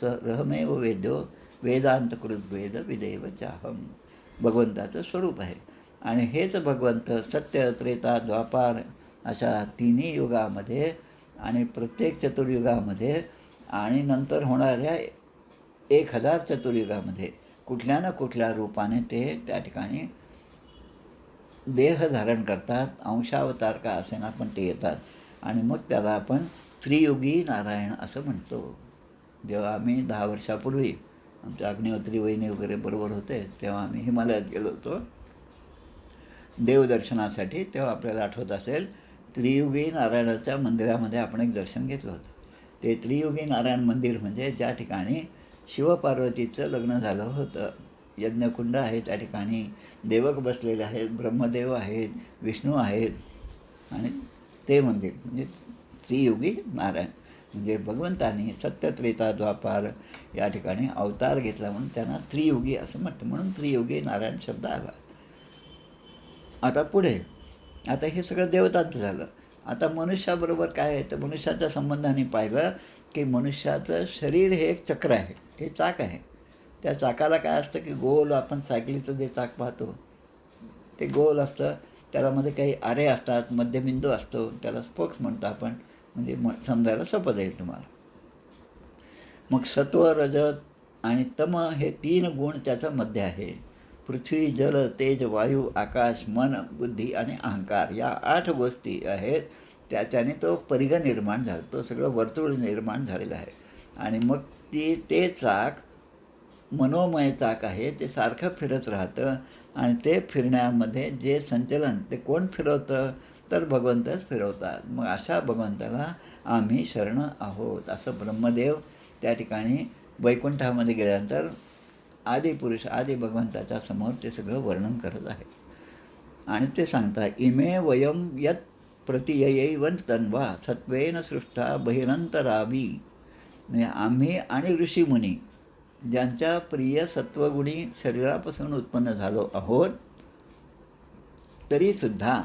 स रहमेव वेद्यो वेदांतकृद्वेद विदेव चाहम. भगवंताचं स्वरूप आहे. आणि हेच भगवंत सत्य, त्रेता, द्वापार अशा तिन्ही युगामध्ये आणि प्रत्येक चतुर्युगामध्ये आणि नंतर होणाऱ्या 1000 चतुर्युगामध्ये कुठल्या ना कुठल्या रूपाने ते त्या ठिकाणी देह धारण करतात. अंशावतार का असेना पण ते येतात. आणि मग त्याला आपण त्रियुगी नारायण असं म्हणतो. जेव्हा आम्ही 10 वर्षापूर्वी आमच्या अग्निहोत्री वहिनी वगैरे बरोबर होते, तेव्हा आम्ही हिमालयात गेलो होतो देवदर्शनासाठी. तेव्हा आपल्याला आठवत असेल, त्रियुगी नारायणाच्या मंदिरामध्ये आपण एक दर्शन घेतलं होतं. ते त्रियुगी नारायण मंदिर म्हणजे ज्या ठिकाणी शिवपार्वतीचं लग्न झालं होतं. यज्ञकुंड आहे त्या ठिकाणी, देवक बसलेले आहेत, ब्रह्मदेव आहेत, विष्णू आहेत, आणि ते मंदिर म्हणजे त्रियुगी नारायण. म्हणजे भगवंतानी सत्य त्रेता द्वापार या ठिकाणी अवतार घेतला म्हणून त्यांना त्रियुगी असं म्हटलं, म्हणून त्रियुगी नारायण शब्द आला. आता पुढे, आता हे सगळं देवतांचं झालं. आता मनुष्याबरोबर काय आहे, तर मनुष्याच्या संबंधाने पाहिलं की मनुष्याचं शरीर हे एक चक्र आहे, हे चाक आहे. त्या चाकाला काय असतं की गोल, आपण सायकलीचं जे चाक पाहतो ते गोल असतं, त्यामध्ये काही आरे असतात, मध्यबिंदू असतो, त्याला स्पोक्स म्हणतो आपण, म्हणजे समजायला सोपं जाईल तुम्हाला. मग सत्व, रजत आणि तम हे 3 गुण त्याचं मध्य आहे. पृथ्वी, जल, तेज, वायू, आकाश, मन, बुद्धी आणि अहंकार या 8 गोष्टी आहेत. त्याने तो परिघ निर्माण झाला, तो सगळं वर्तुळ निर्माण झालेलं आहे. आणि मग ते चाक मनोमय चाक आहे, ते सारखं फिरत राहतं. आणि ते फिरण्यामध्ये जे संचलन ते कोण फिरवतं, तर भगवंतच फिरवतात. मग अशा भगवंताला आम्ही शरण आहोत असं ब्रह्मदेव त्या ठिकाणी वैकुंठामध्ये गेल्यानंतर आदिपुरुष आदी भगवंताच्या समोर ते सगळं वर्णन करत आहे. आणि ते सांगतात, इमे वयम यत प्रतिययैवन तन्वा सत्वेन सृष्टा बहिरंतरावी. म्हणजे आम्ही आणि ऋषीमुनी ज्यांच्या प्रिय सत्वगुणी शरीरापासून उत्पन्न झालो आहोत, तरीसुद्धा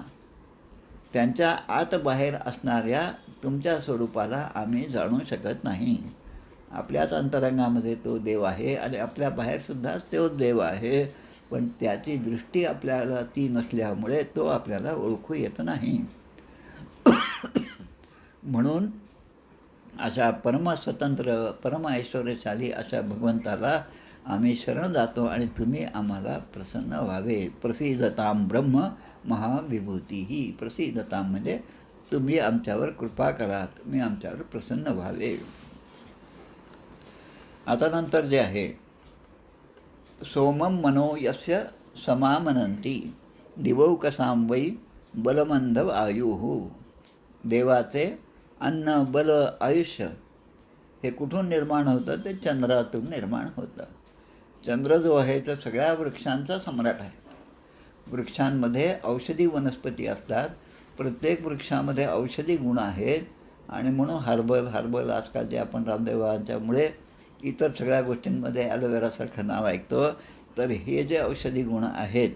त्यांच्या आत बाहेर असणाऱ्या तुमच्या स्वरूपाला आम्ही जाणू शकत नाही. आपल्याच अंतरंगामध्ये तो देव आहे आणि आपल्या बाहेरसुद्धा तो देव आहे, पण त्याची दृष्टी आपल्याला ती नसल्यामुळे तो आपल्याला ओळखू येत नाही. म्हणून अशा परमस्वतंत्र परम ऐश्वर्यशाली अशा भगवंताला आम्ही शरण जातो आणि तुम्ही आम्हाला प्रसन्न व्हावे. प्रसिद्धताम ब्रह्म महाविभूतीही. प्रसिद्धताम म्हणजे तुम्ही आमच्यावर कृपा करा, तुम्ही आमच्यावर प्रसन्न व्हावे. आता नंतर जे आहे, सोमम मनो यस्य समामनंती दिवौकसां वै बलमंदव आयुः. देवाचे अन्न, बल, आयुष्य हे कुठून निर्माण होतं, ते चंद्रातून निर्माण होतं. चंद्र जो आहे तो सगळ्या वृक्षांचा सम्राट आहे. वृक्षांमध्ये औषधी वनस्पती असतात, प्रत्येक वृक्षामध्ये औषधी गुण आहेत. आणि म्हणून हर्बल आजकाल जे आपण रामदेवांच्यामुळे इतर सगळ्या गोष्टींमध्ये ॲलोवेरासारखं नाव ऐकतो, तर हे जे औषधी गुण आहेत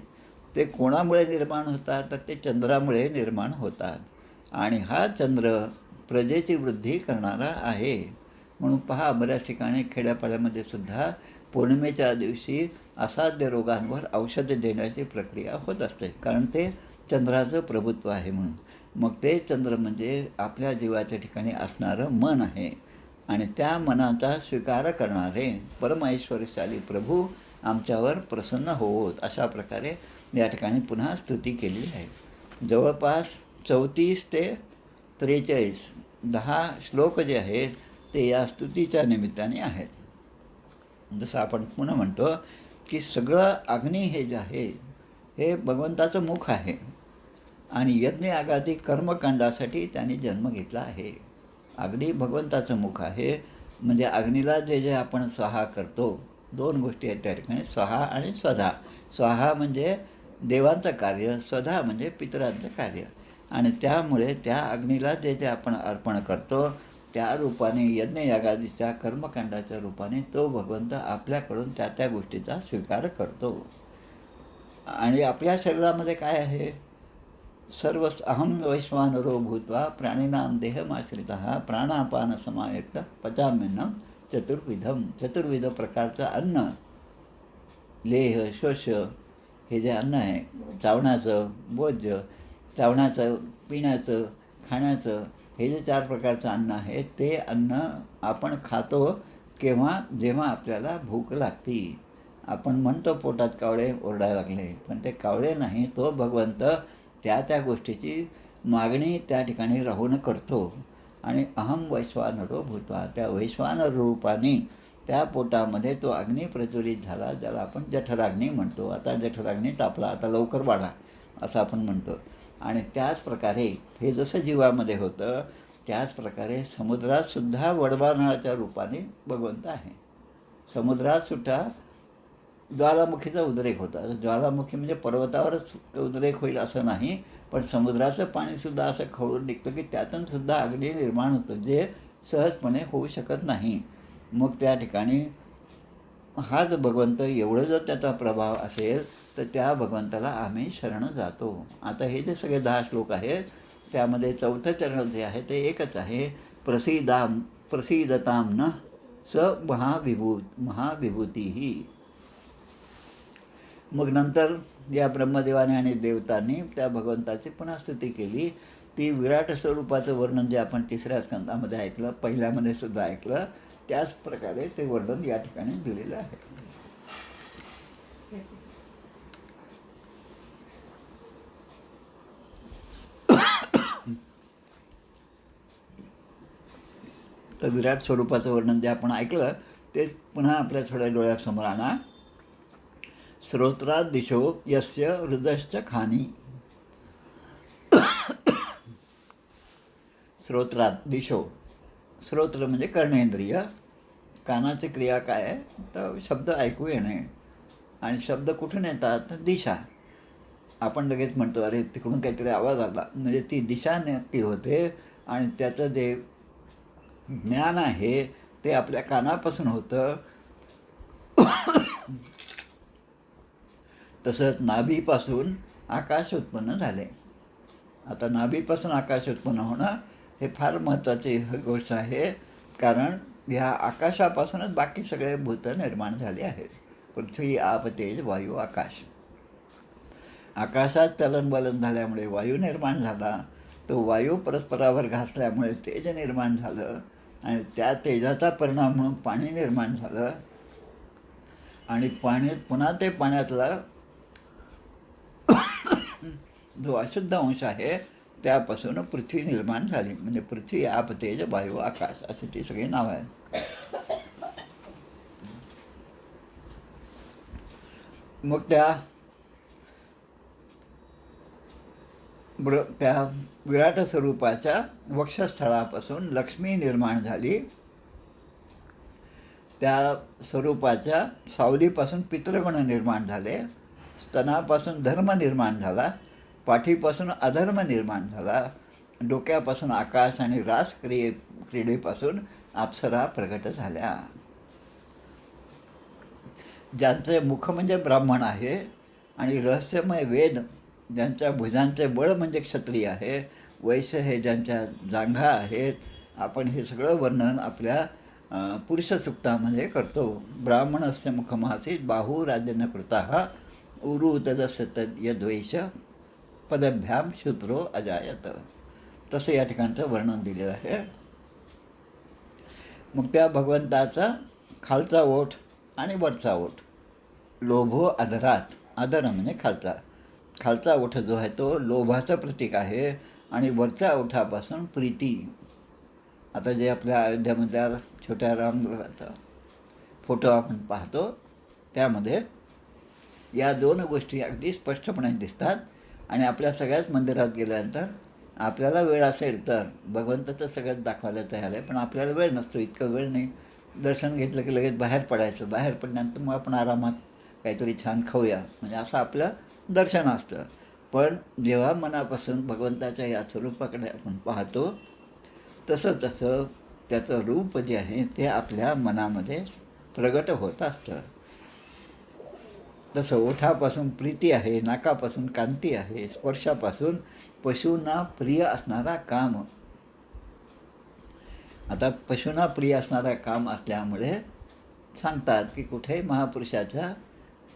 ते कोणामुळे निर्माण होतात, तर ते चंद्रामुळे निर्माण होतात. आणि हा चंद्र प्रजेची वृद्धी करणारा आहे. म्हणून पहा, बऱ्याच ठिकाणी खेड्यापाड्यामध्ये सुद्धा पौर्णिमेच्या दिवशी असाध्य रोगांवर औषधे देण्याची प्रक्रिया होत असते, कारण ते चंद्राचं प्रभुत्व आहे म्हणून. मग ते चंद्र म्हणजे आपल्या जीवाच्या ठिकाणी असणारं मन आहे. आणि त्या मनाचा स्वीकार करणारे परमऐश्वर्यशाली प्रभू आमच्यावर प्रसन्न होत, अशा प्रकारे या ठिकाणी पुन्हा स्तुती केली आहे. जवळपास 34 ते 43 10 श्लोक जे आहेत ते या स्तुतीच्या निमित्ताने आहेत. जसं आपण पुन्हा म्हणतो की सगळं अग्नी हे जे आहे हे भगवंताचं मुख आहे आणि यज्ञ यागादी कर्मकांडासाठी त्यांनी जन्म घेतला आहे. अग्नी भगवंताचं मुख आहे. म्हणजे अग्नीला जे जे आपण स्वाहा करतो, 2 गोष्टी आहेत त्या ठिकाणी, स्वाहा आणि स्वधा. स्वाहा म्हणजे देवांचं कार्य, स्वधा म्हणजे पितरांचं कार्य. आणि त्यामुळे त्या अग्नीला जे जे आपण अर्पण करतो त्या रूपाने यज्ञयागादीच्या कर्मकांडाच्या रूपाने तो भगवंत आपल्याकडून त्या त्या गोष्टीचा स्वीकार करतो. आणि आपल्या शरीरामध्ये काय आहे, सर्व अहम वैश्वानरो भूत्वा प्राणिनां देहमाश्रितः प्राणापान समायुक्त पचाम्यन्नं चतुर्विधम. चतुर्विध प्रकारचं अन्न, लेह, श्वश हे जे अन्न आहे, चावण्याचं, भोज्य, चावण्याचं, पिण्याचं, खाण्याचं, हे जे 4 प्रकारचं अन्न आहे ते अन्न आपण खातो जेव्हा आपल्याला भूक लागती. आपण म्हणतो पोटात कावळे ओरडायला लागले, पण ते कावळे नाही, तो भगवंत त्या त्या गोष्टीची मागणी त्या ठिकाणी राहून करतो. आणि अहम वैश्वानरो भूत्वा, त्या वैश्वानर रूपाने त्या पोटामध्ये तो अग्नी प्रज्वलित झाला, ज्याला आपण जठराग्नी म्हणतो. आता जठराग्नी तापला, आता लवकर वाढा असं आपण म्हणतो. आणि त्याच प्रकारे हे जसं जीवामध्ये होतं, त्याच प्रकारे समुद्रातसुद्धा वडवानळाच्या रूपाने भगवंत आहे. समुद्रातसुद्धा ज्वालामुखीचा उद्रेक होता. ज्वालामुखी म्हणजे पर्वतावरच उद्रेक होईल असं नाही, पण समुद्राचं पाणीसुद्धा असं खवळून निघतं की त्यातून सुद्धा अग्नी निर्माण होतं, जे सहजपणे होऊ शकत नाही. मग त्या ठिकाणी हाच भगवंत, एवढं जर त्याचा प्रभाव असेल तर त्या भगवंताला आम्ही शरण जातो. आता हे जे सगळे 10 श्लोक आहेत, त्यामध्ये चौथं चरण जे आहे ते एकच आहे, प्रसीदताम न स महाविभूती. मग नंतर या ब्रह्मदेवाने आणि देवतांनी त्या भगवंताची पुन्हा स्तुती केली. ती विराट स्वरूपाचं वर्णन जे आपण 3ऱ्या स्कंदामध्ये ऐकलं, पहिल्यामध्ये सुद्धा ऐकलं, त्याच प्रकारे ते वर्णन या ठिकाणी दिलेलं आहे. तर विराट स्वरूपाचं वर्णन जे आपण ऐकलं तेच पुन्हा आपल्या थोड्या डोळ्यासमोर आणा. श्रोत्रात दिशो यस्य हृदश्च खानी. श्रोत्रात दिशो, श्रोत्र म्हणजे कर्णेंद्रिय. कानाची क्रिया काय आहे, तर शब्द ऐकू येणे. आणि शब्द कुठून येतात, तर दिशा. आपण लगेच म्हणतो अरे तिकडून काहीतरी आवाज आला, म्हणजे ती दिशा नक्की होते. आणि त्याचं जे ज्ञान आहे ते आपल्या कानापासून होतं. तसंच नाभीपासून आकाश उत्पन्न झाले. आता नाभीपासून आकाश उत्पन्न होणं हे फार महत्त्वाची गोष्ट आहे, कारण ह्या आकाशापासूनच बाकी सगळे भूत निर्माण झाले आहेत. पृथ्वी, आप, तेज, वायू, आकाश. आकाशात चलनवलन झाल्यामुळे वायू निर्माण झाला, तो वायू परस्परावर घासल्यामुळे तेज निर्माण झालं, आणि त्या तेजाचा परिणाम म्हणून पाणी निर्माण झालं. आणि पुन्हा ते पाण्यातला जो अशुद्ध अंश आहे त्यापासून पृथ्वी निर्माण झाली. म्हणजे पृथ्वी, आप, तेज, वायू, आकाश अशी ती सगळी नावं आहेत. मग त्या विराट स्वरूपाच्या वक्षस्थळापासून लक्ष्मी निर्माण झाली. त्या स्वरूपाच्या सावलीपासून पितृगण निर्माण झाले. स्तनापासून धर्म निर्माण झाला. पाठीपासून अधर्म निर्माण झाला. डोक्यापासून आकाश आणि रास क्रीडेपासून अप्सरा प्रगट झाल्या. ज्यांचे मुख म्हणजे ब्राह्मण आहे आणि रहस्यमय वेद ज्यांच्या भुजांचे बळ म्हणजे क्षत्रिय आहे, वैश्य हे ज्यांच्या जांघा आहेत, आपण हे सगळं वर्णन आपल्या पुरुष सूक्तामध्ये करतो. ब्राह्मणस्य मुखमासीत बाहू राज्यन कृता उरु तदस्य तद्यद्वैष पदभ्याम शूद्रो अजायत. तसं या ठिकाणचं वर्णन दिलेलं आहे. मग त्या भगवंताचा खालचा ओठ आणि वरचा ओठ, लोभो अधरात, अधर म्हणजे खालचा ओठ जो आहे तो लोभाचं प्रतीक आहे. आणि वरच्या ओठापासून प्रीती. आता जे आपल्या अयोध्यामधल्या छोट्या रामचा फोटो आपण पाहतो त्यामध्ये या 2 गोष्टी अगदी स्पष्टपणे दिसतात. आणि आपल्या सगळ्याच मंदिरात गेल्यानंतर आपल्याला वेळ असेल तर भगवंत तर सगळ्यात दाखवायला तयार आहे, पण आपल्याला वेळ नसतो, इतकं वेळ नाही. दर्शन घेतलं की लगेच बाहेर पडायचं. बाहेर पडल्यानंतर मग आपण आरामात काहीतरी छान खाऊया, म्हणजे असं आपलं दर्शन असतं. पण जेव्हा मनापासून भगवंताच्या या स्वरूपाकडे आपण पाहतो तसं त्याचं रूप जे आहे ते आपल्या मनामध्ये प्रगट होत असतं. तसं ओठापासून प्रीती आहे, नाकापासून कांती आहे, स्पर्शापासून पशूंना प्रिय असणारा काम. आता पशूंना प्रिय असणारा काम असल्यामुळे सांगतात की कुठेही महापुरुषाच्या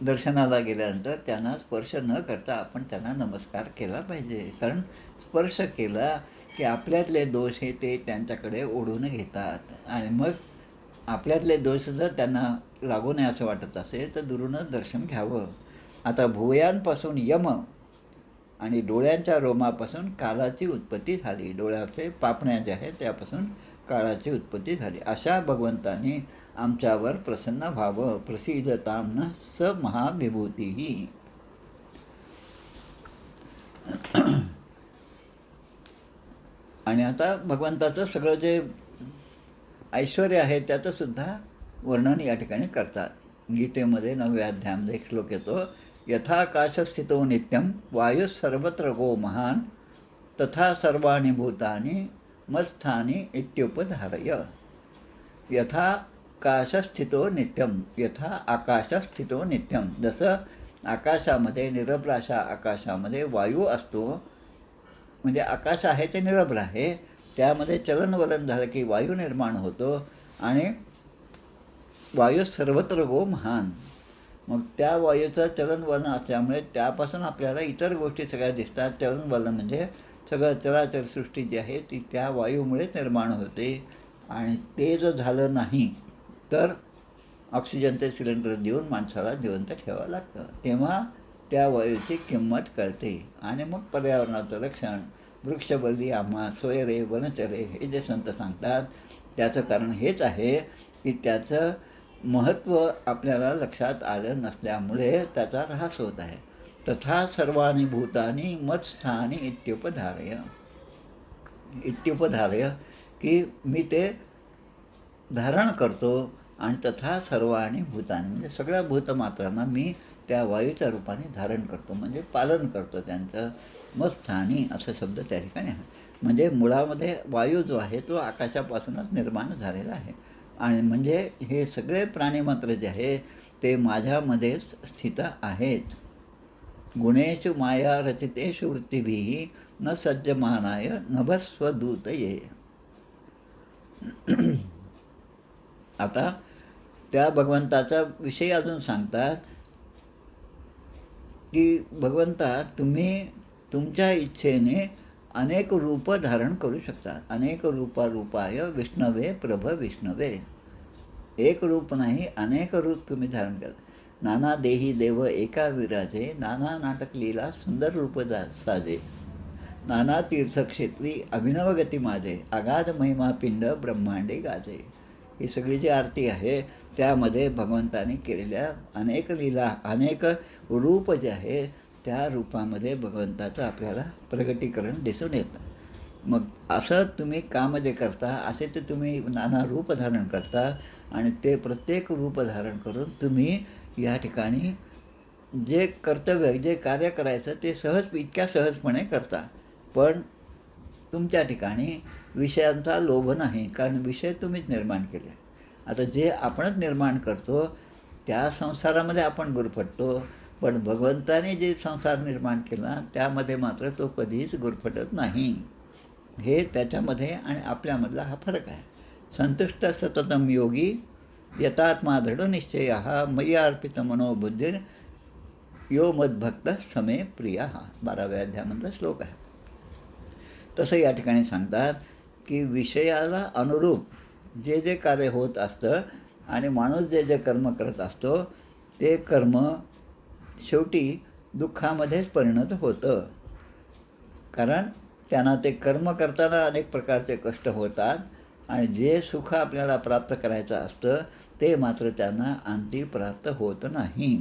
दर्शनाला गेल्यानंतर त्यांना स्पर्श न करता आपण त्यांना नमस्कार केला पाहिजे. कारण स्पर्श केला की आपल्यातले दोष हे ते त्यांच्याकडे ओढून घेतात. आणि मग आपल्यातले दोष जर त्यांना लागू नये असं वाटत असेल तर दुरूनच दर्शन घ्यावं. आता भुवयांपासून यम आणि डोळ्यांच्या रोमापासून कालाची उत्पत्ती झाली. डोळ्याचे पापण्या ज्या आहेत त्यापासून काळाची उत्पत्ती झाली. अशा भगवंताने आमच्यावर प्रसन्न व्हावं. प्रसिद्धतां न स महाविभूतीही. आणि आता भगवंताचं सगळं जे ऐश्वर आहे त्याचंसुद्धा वर्णन या ठिकाणी करतात. गीतेमध्ये 9व्या अध्यायामध्ये एक श्लोक येतो, यथाकाशस्थितो नित्यं वायुः सर्वत्र गो महान तथा सर्वाणि भूतानि मत्स्थानी इत्युपधारय. यथाकाशस्थितो नित्यं, यथा आकाशस्थितो नित्यं. जसं आकाशामध्ये, निरभ्र आकाशामध्ये वायू असतो, म्हणजे आकाश आहे ते निरभ्र आहे, त्यामध्ये चलनवलन झालं की वायू निर्माण होतो आणि वायू सर्वत्र गो महान. मग त्या वायूचं चलनवलन असल्यामुळे त्यापासून आपल्याला इतर गोष्टी सगळ्या दिसतात. चलनवलन म्हणजे सगळं चराचर सृष्टी जी आहे ती त्या वायूमुळेच निर्माण होते. आणि ते जर झालं नाही तर ऑक्सिजनचे सिलेंडर देऊन माणसाला जिवंत ठेवावं लागतं. तेव्हा त्या वायूची किंमत कळते. आणि मग पर्यावरणाचं रक्षण, वृक्षबल्ली आम्हा सोयरे वनचरे हे जे संत सांगतात त्याचं कारण हेच आहे की त्याचं महत्त्व आपल्याला लक्षात आलं नसल्यामुळे त्याचा ऱ्हास होत आहे. तथा सर्वाणि भूतानि मत्स्थानी इत्युपधारय. इत्युपधारय की मी ते धारण करतो. आणि तथा सर्वाणि भूतानि म्हणजे सगळ्या भूतमात्रांना मी त्या वायूच्या रूपाने धारण करतो, म्हणजे पालन करतो त्यांचं. मत्स्थानी असा शब्द त्या ठिकाणी आहे. म्हणजे मुळामध्ये वायू जो आहे तो आकाशापासूनच निर्माण झालेला आहे. आणि म्हणजे हे सगळे प्राणीमात्र जे आहे ते माझ्यामध्येच स्थित आहेत. गुणेषु माया रचितेषु वृत्तिभिः न सज्जमानाय नभस्वदूतये. आता त्या भगवंताचा विषय अजून सांगतात की भगवंता तुम्ही तुमच्या इच्छेने अनेक रूप धारण करू शकता. अनेक रूपाय विष्णवे प्रभ विष्णवे. एक रूप नाही, अनेक रूप तुम्ही धारण करता. नाना देही देव एका विराजे, नाना नाटक लीला सुंदर रूप साजे. नाना तीर्थक्षेत्री अभिनव गती माझे, अगाध महिमा पिंड ब्रह्मांडे गाजे. ही सगळी जी आरती आहे त्यामध्ये भगवंताने केलेल्या अनेक लीला, अनेक रूप जे आहे त्या रूपामध्ये भगवंताचं आपल्याला प्रगटीकरण दिसून येतं. मग असं तुम्ही काम जे करता असे ते तुम्ही नाना रूप धारण करता. आणि ते प्रत्येक रूप धारण करून तुम्ही या ठिकाणी जे कर्तव्य, जे कार्य करायचं ते इतक्या सहजपणे करता. पण तुमच्या ठिकाणी विषयांचा लोभ नाही, कारण विषय तुम्हीच निर्माण केले. आता जे आपणच निर्माण करतो त्या संसारामध्ये आपण गुरफटतो, पण भगवंताने जे संसार निर्माण केला त्यामध्ये मात्र तो कधीच गुरफटत नाही. हे त्याच्यामध्ये आणि आपल्यामधला हा फरक आहे. संतुष्ट सततम योगी यतात्मा दृढनिश्चयः मयि अर्पित मनोबुद्धिर यो मद्भक्त समे प्रिया. 12व्या अध्यायामधला श्लोक आहे. तसं या ठिकाणी सांगतात की विषयाला अनुरूप जे जे कार्य होत असतं आणि माणूस जे जे कर्म करत असतो ते कर्म शेवटी दुःखामध्येच परिणत होतं. कारण त्यांना ते कर्म करताना अनेक प्रकारचे कष्ट होतात आणि जे सुख आपल्याला प्राप्त करायचं असतं ते मात्र त्यांना अंती प्राप्त होत नाही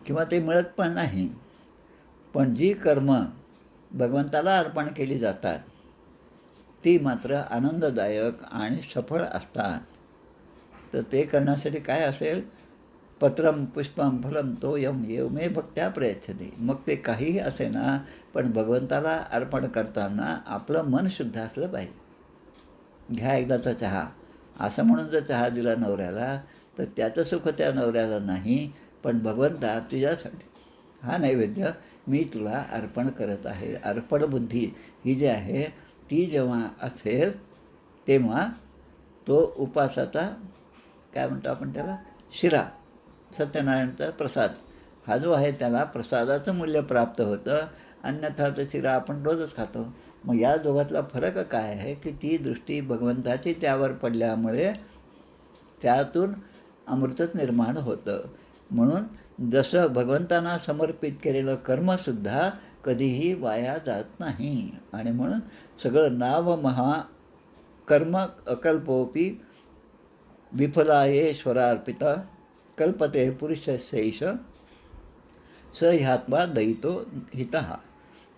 किंवा ते मिळत पण नाही. पण जी कर्म भगवंताला अर्पण केली जातात ती मात्र आनंददायक आणि सफळ असतात. तर ते करण्यासाठी काय असेल, पत्रम पुष्पम फलम तोयम येव मे भक्त्या प्रयच्छते. मग ते काहीही असे ना, पण भगवंताला अर्पण करताना आपलं मन शुद्ध असलं पाहिजे. घ्या एकदाचा चहा असं म्हणून जर चहा दिला नवऱ्याला तर त्याचं सुख त्या नवऱ्याला नाही, पण भगवंता तुझ्यासाठी हा नैवेद्य मी तुला अर्पण करत आहे. अर्पण बुद्धी ही जी आहे ती जेव्हा असेल तेव्हा तो उपासाचा काय म्हणतो आपण त्याला, शिरा, सत्यनारायणचा प्रसाद हा जो आहे त्याला प्रसादाचं मूल्य प्राप्त होतं. अन्यथा तर शिरा आपण रोजच खातो. मग या दोघातला फरक काय आहे की ती दृष्टी भगवंताची त्यावर पडल्यामुळे त्यातून अमृतच निर्माण होतं. म्हणून जसं भगवंतांना समर्पित केलेलं कर्मसुद्धा कधीही वाया जात नाही. आणि म्हणून सगळं नाव महा कर्म अकल्पोपी विफलायेश्वरार्पिता कल्पते पुरुषस्यैष स ह्यात्मा दयितो हितः,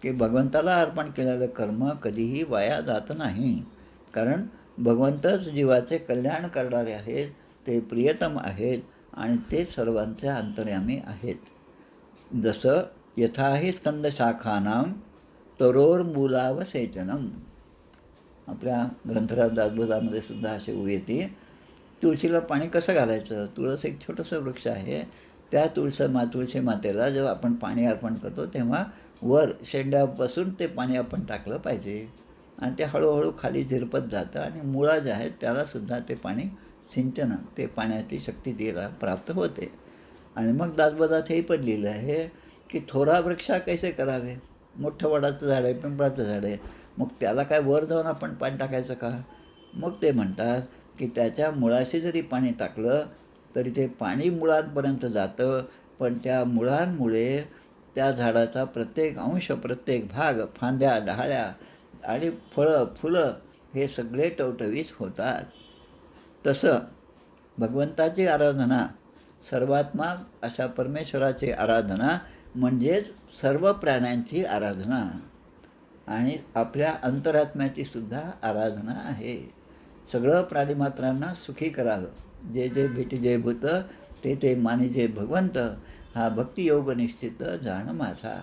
की भगवंताला अर्पण केलेलं कर्म कधीही वाया जात नाही. कारण भगवंतच जीवाचे कल्याण करणारे आहेत, ते प्रियतम आहेत आणि ते सर्वांचे अंतर्यामी आहेत. जसं यथाही स्कंदशाखानां तरोर्मूलावसेचनम, आपल्या ग्रंथराज दासबोधामध्ये सुद्धा अशी ओवी येते. तुळशीला पाणी कसं घालायचं? तुळस एक छोटंसं वृक्ष आहे. त्या तुळशी मातेला जेव्हा आपण पाणी अर्पण करतो तेव्हा वर शेंड्यापासून ते पाणी आपण टाकलं पाहिजे आणि ते हळूहळू खाली झिरपत जातं आणि मुळा जे आहेत त्यालासुद्धा ते पाणी सिंचन, ते पाण्याची शक्ती तिला प्राप्त होते. आणि मग दासबोधात हेही पण लिहिलं आहे की थोरा वृक्षा कैसे करावे. मोठं वडाचं झाड आहे, पिंपळाचं झाड आहे, मग त्याला काय वर जाऊन आपण पाणी टाकायचं का? मग ते म्हणतात की त्याच्या मुळाशी जरी पाणी टाकलं तरी ते पाणी मुळांपर्यंत जातं, पण त्या मुळांमुळे त्या झाडाचा प्रत्येक अंश, प्रत्येक भाग, फांद्या, डहाळ्या आणि फळं, फुलं हे सगळे टवटवीत होतात. तसं भगवंताची आराधना, सर्वात्मा अशा परमेश्वराची आराधना म्हणजेच सर्व प्राण्यांची आराधना आणि आपल्या अंतरात्म्याची सुद्धा आराधना आहे. सगळं प्राणिमात्रांना सुखी करावं. जे जे भेटी जे भूत ते ते मानिजे भगवंत, हा भक्तियोग निश्चित जाण माझा.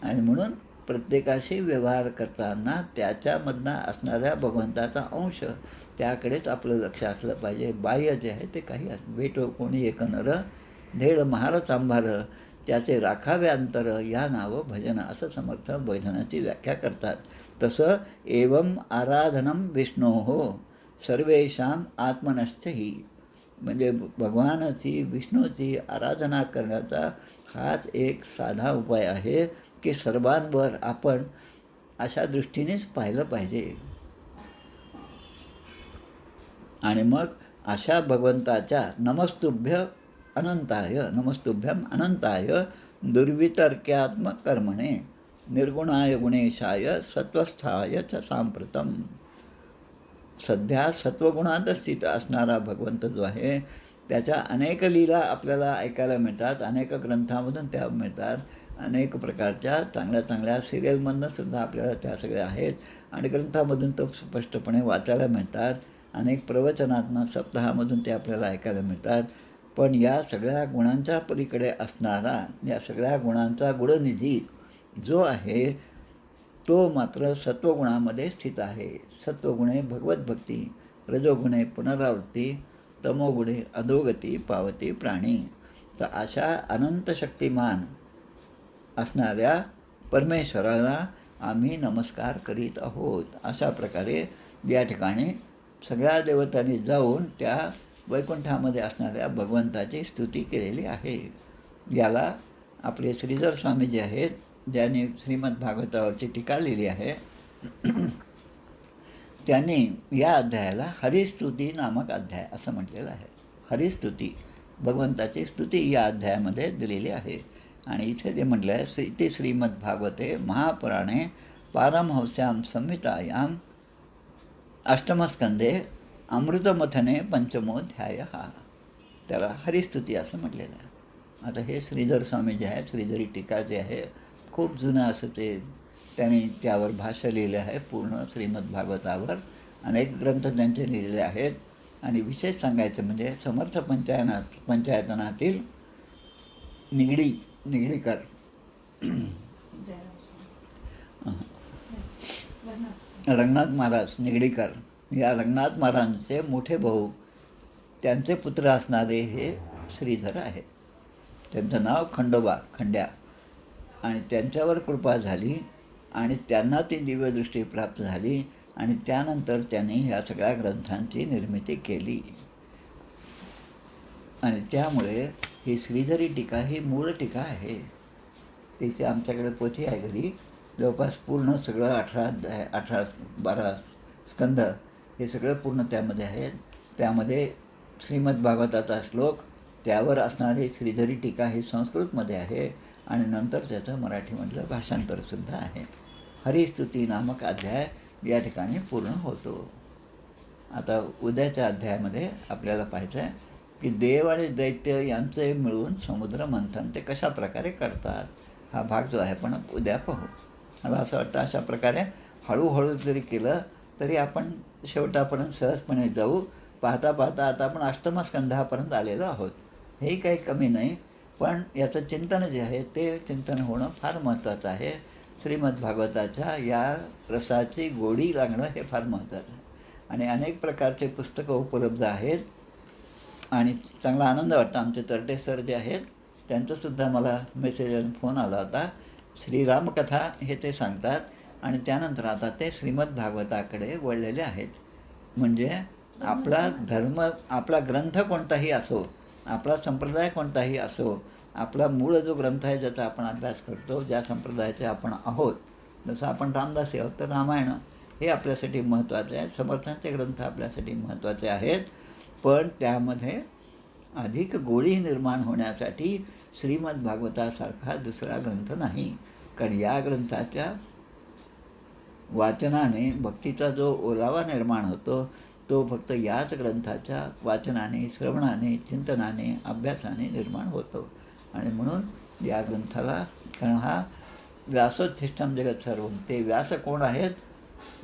आणि म्हणून प्रत्येकाशी व्यवहार करताना त्याच्यामधनं असणाऱ्या भगवंताचा अंश त्याकडेच आपलं लक्ष असलं पाहिजे. बाह्य जे आहे ते काही भेटो कोणी एक नर धेड महार चांभार, त्याचे राखावे अंतर या नाव भजन, असं समर्थ भजनाची व्याख्या करतात. तसं एवं आराधनम विष्णोः सर्वेषां आत्मनश्चही, म्हणजे भगवानाची, विष्णूची आराधना करण्याचा हाच एक साधा उपाय आहे की सर्वांवर आपण अशा दृष्टीनेच पाहिलं पाहिजे. आणि मग अशा भगवंताच्या नमस्तुभ्य अनंताय, नमस्तुभ्यम अनंताय दुर्वितर्क्यात्मक कर्मणे निर्गुणाय गुणेशाय सत्वस्थाय च सांप्रतम. सध्या सत्वगुणात स्थित असणारा भगवंत जो आहे त्याच्या अनेक लीला आपल्याला ऐकायला मिळतात, अनेक ग्रंथामधून त्या मिळतात, अनेक प्रकारच्या चांगल्या चांगल्या सिरियलमधून सुद्धा आपल्याला त्या सगळ्या आहेत आणि ग्रंथामधून तो स्पष्टपणे वाचायला मिळतात. अनेक प्रवचनातनं सप्ताहामधून ते आपल्याला ऐकायला मिळतात. पण या सगळ्या गुणांच्या पलीकडे असणारा, या सगळ्या गुणांचा गुणनिधी जो आहे तो मात्र सत्वगुणामध्ये स्थित आहे. सत्वगुणे भगवतभक्ती, रजोगुणे पुनरावृत्ती, तमोगुणे अधोगती पावती प्राणी. तर अशा अनंत शक्तिमान असणाऱ्या परमेश्वराला आम्ही नमस्कार करीत आहोत. अशा प्रकारे या ठिकाणी सगळ्या देवतांनी जाऊन त्या वैकुंठामध्ये असणाऱ्या भगवंताची स्तुती केलेली आहे. याला आपले श्रीधर स्वामी जे आहेत, ज्यांनी श्रीमद भागवतावरची टीका लिहिली आहे, त्यांनी या अध्यायाला हरिस्तुती नामक अध्याय असं म्हटलेलं आहे. हरिस्तुती, भगवंताची स्तुती या अध्यायामध्ये दिलेली आहे. आणि इथे जे म्हटलं आहे ते श्रीमद भागवते महापुराणे पारमहंस्यां संहितायां अष्टमस्कंदे अमृतमथने पंचमोध्याय, त्याला हरिस्तुती असं म्हटलेलं आहे. आता हे श्रीधर स्वामी जे आहेत, श्रीधरी टीका जे आहे, खूप जुनं असं ते त्यांनी त्यावर भाष्य लिहिलं आहे. पूर्ण श्रीमद भागवतावर अनेक ग्रंथ त्यांचे लिहिलेले आहेत. आणि विशेष सांगायचं म्हणजे समर्थ पंचायतनातील निगडीकर रंगनाथ महाराज निगडीकर, या रंगनाथ महाराजांचे मोठे भाऊ, त्यांचे पुत्र असणारे हे श्रीधर आहेत. त्यांचं नाव खंड्या. आणि त्यांच्यावर कृपा झाली आणि त्यांना ती दिव्यदृष्टी प्राप्त झाली आणि त्यानंतर त्यांनी ह्या सगळ्या ग्रंथांची निर्मिती केली. आणि त्यामुळे ही श्रीधरी टीका ही मूळ टीका आहे. तिची आमच्याकडे पोथी आहे घरी, जवळपास पूर्ण सगळं 12 स्कंद हे सगळं पूर्ण त्यामध्ये आहेत. त्यामध्ये श्रीमद भागवताचा श्लोक, त्यावर असणारी श्रीधरी टीका ही संस्कृतमध्ये आहे आणि नंतर त्याचं मराठीमधलं भाषांतरसुद्धा आहे. हरिस्तुती नामक अध्याय या ठिकाणी पूर्ण होतो. आता उद्याच्या अध्यायामध्ये आपल्याला पाहायचं आहे की देव आणि दैत्य यांचे मिळून समुद्र मंथन ते कशा प्रकारे करतात. हा भाग जो आहे पण उद्या पाहू. मला असं वाटतं अशा प्रकारे हळूहळू जरी केलं तरी आपण शेवटापर्यंत सहजपणे जाऊ. पाहता पाहता आता आपण अष्टमस्कंधापर्यंत आलेलो आहोत. हेही काही कमी नाही, पण याचं चिंतन जे आहे ते चिंतन होणं फार महत्त्वाचं आहे. श्रीमद्भागवताच्या या रसाची गोडी लागणं हे फार महत्त्वाचं आहे. आणि अनेक प्रकारचे पुस्तकं उपलब्ध आहेत आणि चांगला आनंद वाटतो. आमचे तरटे सर जे आहेत त्यांचासुद्धा मला मेसेज आणि फोन आला होता. श्रीरामकथा हे ते सांगतात आणि त्यानंतर आता ते श्रीमद्भागवताकडे वळलेले आहेत. म्हणजे आपला धर्म, आपला ग्रंथ कोणताही असो, आपला संप्रदाय कोणताही असो, आपला मूळ जो ग्रंथ आहे ज्याचा आपण अभ्यास करतो, ज्या संप्रदायाचे आपण आहोत, जसं आपण रामदासी आहोत तर रामायण हे आपल्यासाठी महत्त्वाचे आहे, समर्थांचे ग्रंथ आपल्यासाठी महत्त्वाचे आहेत. पण त्यामध्ये अधिक गोडी निर्माण होण्यासाठी श्रीमद्भागवतासारखा दुसरा ग्रंथ नाही. कारण या ग्रंथाच्या वाचनाने भक्तीचा जो ओलावा निर्माण होतो तो फक्त याच ग्रंथाच्या वाचनाने, श्रवणाने, चिंतनाने, अभ्यासाने निर्माण होतो. आणि म्हणून या ग्रंथाला, कारण हा व्यासोच्छिष्टम जगत सर्वम, ते व्यास कोण आहेत?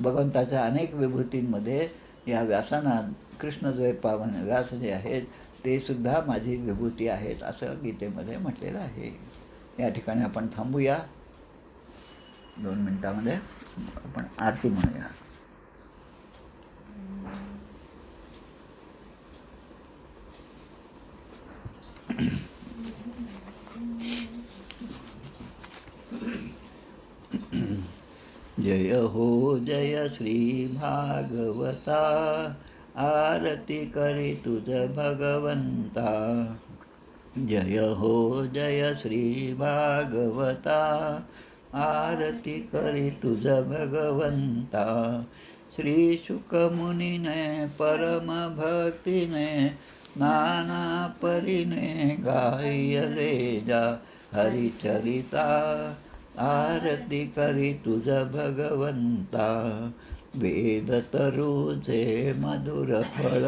भगवंताच्या अनेक विभूतींमध्ये या व्यासांना, कृष्णद्वय पावन व्यास जे आहेत ते सुद्धा माझी विभूती आहेत असं गीतेमध्ये म्हटलेलं आहे. या ठिकाणी आपण थांबूया. 2 मिनिटामध्ये आपण आरती म्हणूया. जय हो जय श्री भागवता, आरती करी तुझ भगवंता. जय हो जय श्री भागवता, आरती करी तुझ भगवंता. श्री शुकमुनीने परम भक्तीने नाना परीने गायले जा हरिचरिता. आरती करी तुझ भगवंता. वेद तरुचे मधुर फळ,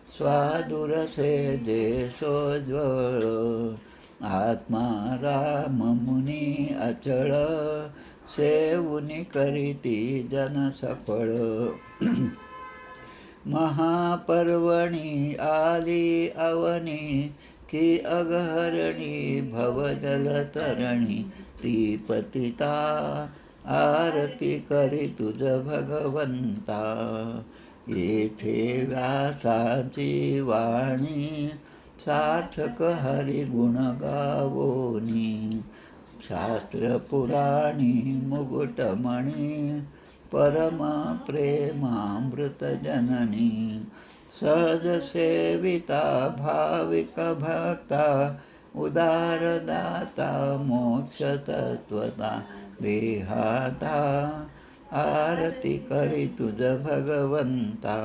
स्वादुरसे जे सोज्वळ. आत्मा राम मुनी अचळ, सेवुनी करीती जन सफळ. महापर्वणी आली अवनी, की अगहरणी भवजलतरणी ती पतिता. आरती करी तुझ भगवंता. येथे व्यासाची वाणी, सार्थक हरिगुण गावोनी. शास्त्र पुराणी मुकुटमणी, परम प्रेमामृत जननी. सहज सेविता भाविक भक्ता, उदारदाता मोक्ष तत्वता देहाता. आरती करी तुझ भगवंता.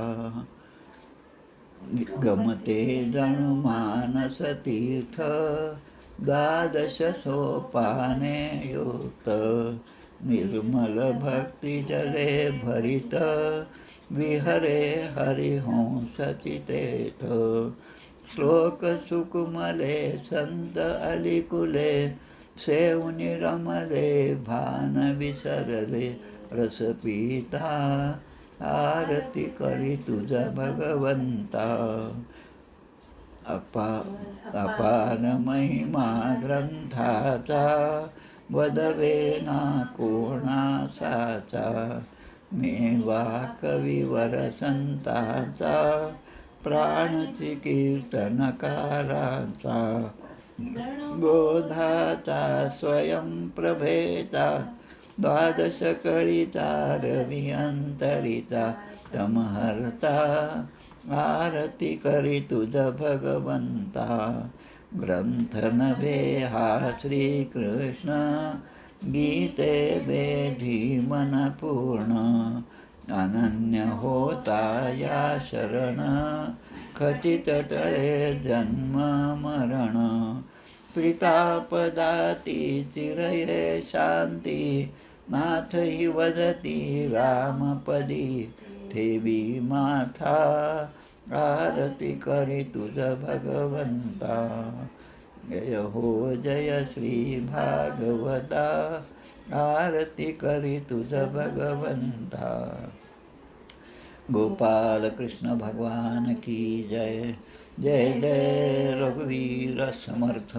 गमते जणू मानस तीर्थ, 12 सोपाने युक्त. निर्मल भक्ती जले भरित, विहरे हरिहंस चितेथ. श्लोक सुकुमले संत अलिकुले, सेवुनी रमले भान विसरले रस पिता. आरती करी तुझ भगवंता. अपार महिमा ग्रंथाचा, वदवेना कोणासाचा. मेवा कविवर संताचा, प्राणची कीर्तनकाराचा. बोधाचा स्वयंप्रभेचा, 12 कळीचा रवी अंतरिचा तमहर्ता. आरती करी तुझ भगवंता. ग्रंथ नव्हे हा श्रीकृष्ण, गीते वेधी मन पूर्ण. अनन्य होता या शरण, खचित टळे जन्म मरण. प्रितापदाती चिरये शांती, नाथ हि वदती रामपदी ठेवी माथा आरती करी तुझ भगवंता जय हो जय श्री भागवता आरती करी तुझ भगवंता गोपाल कृष्ण भगवान की जय जय जय रघुवीर समर्थ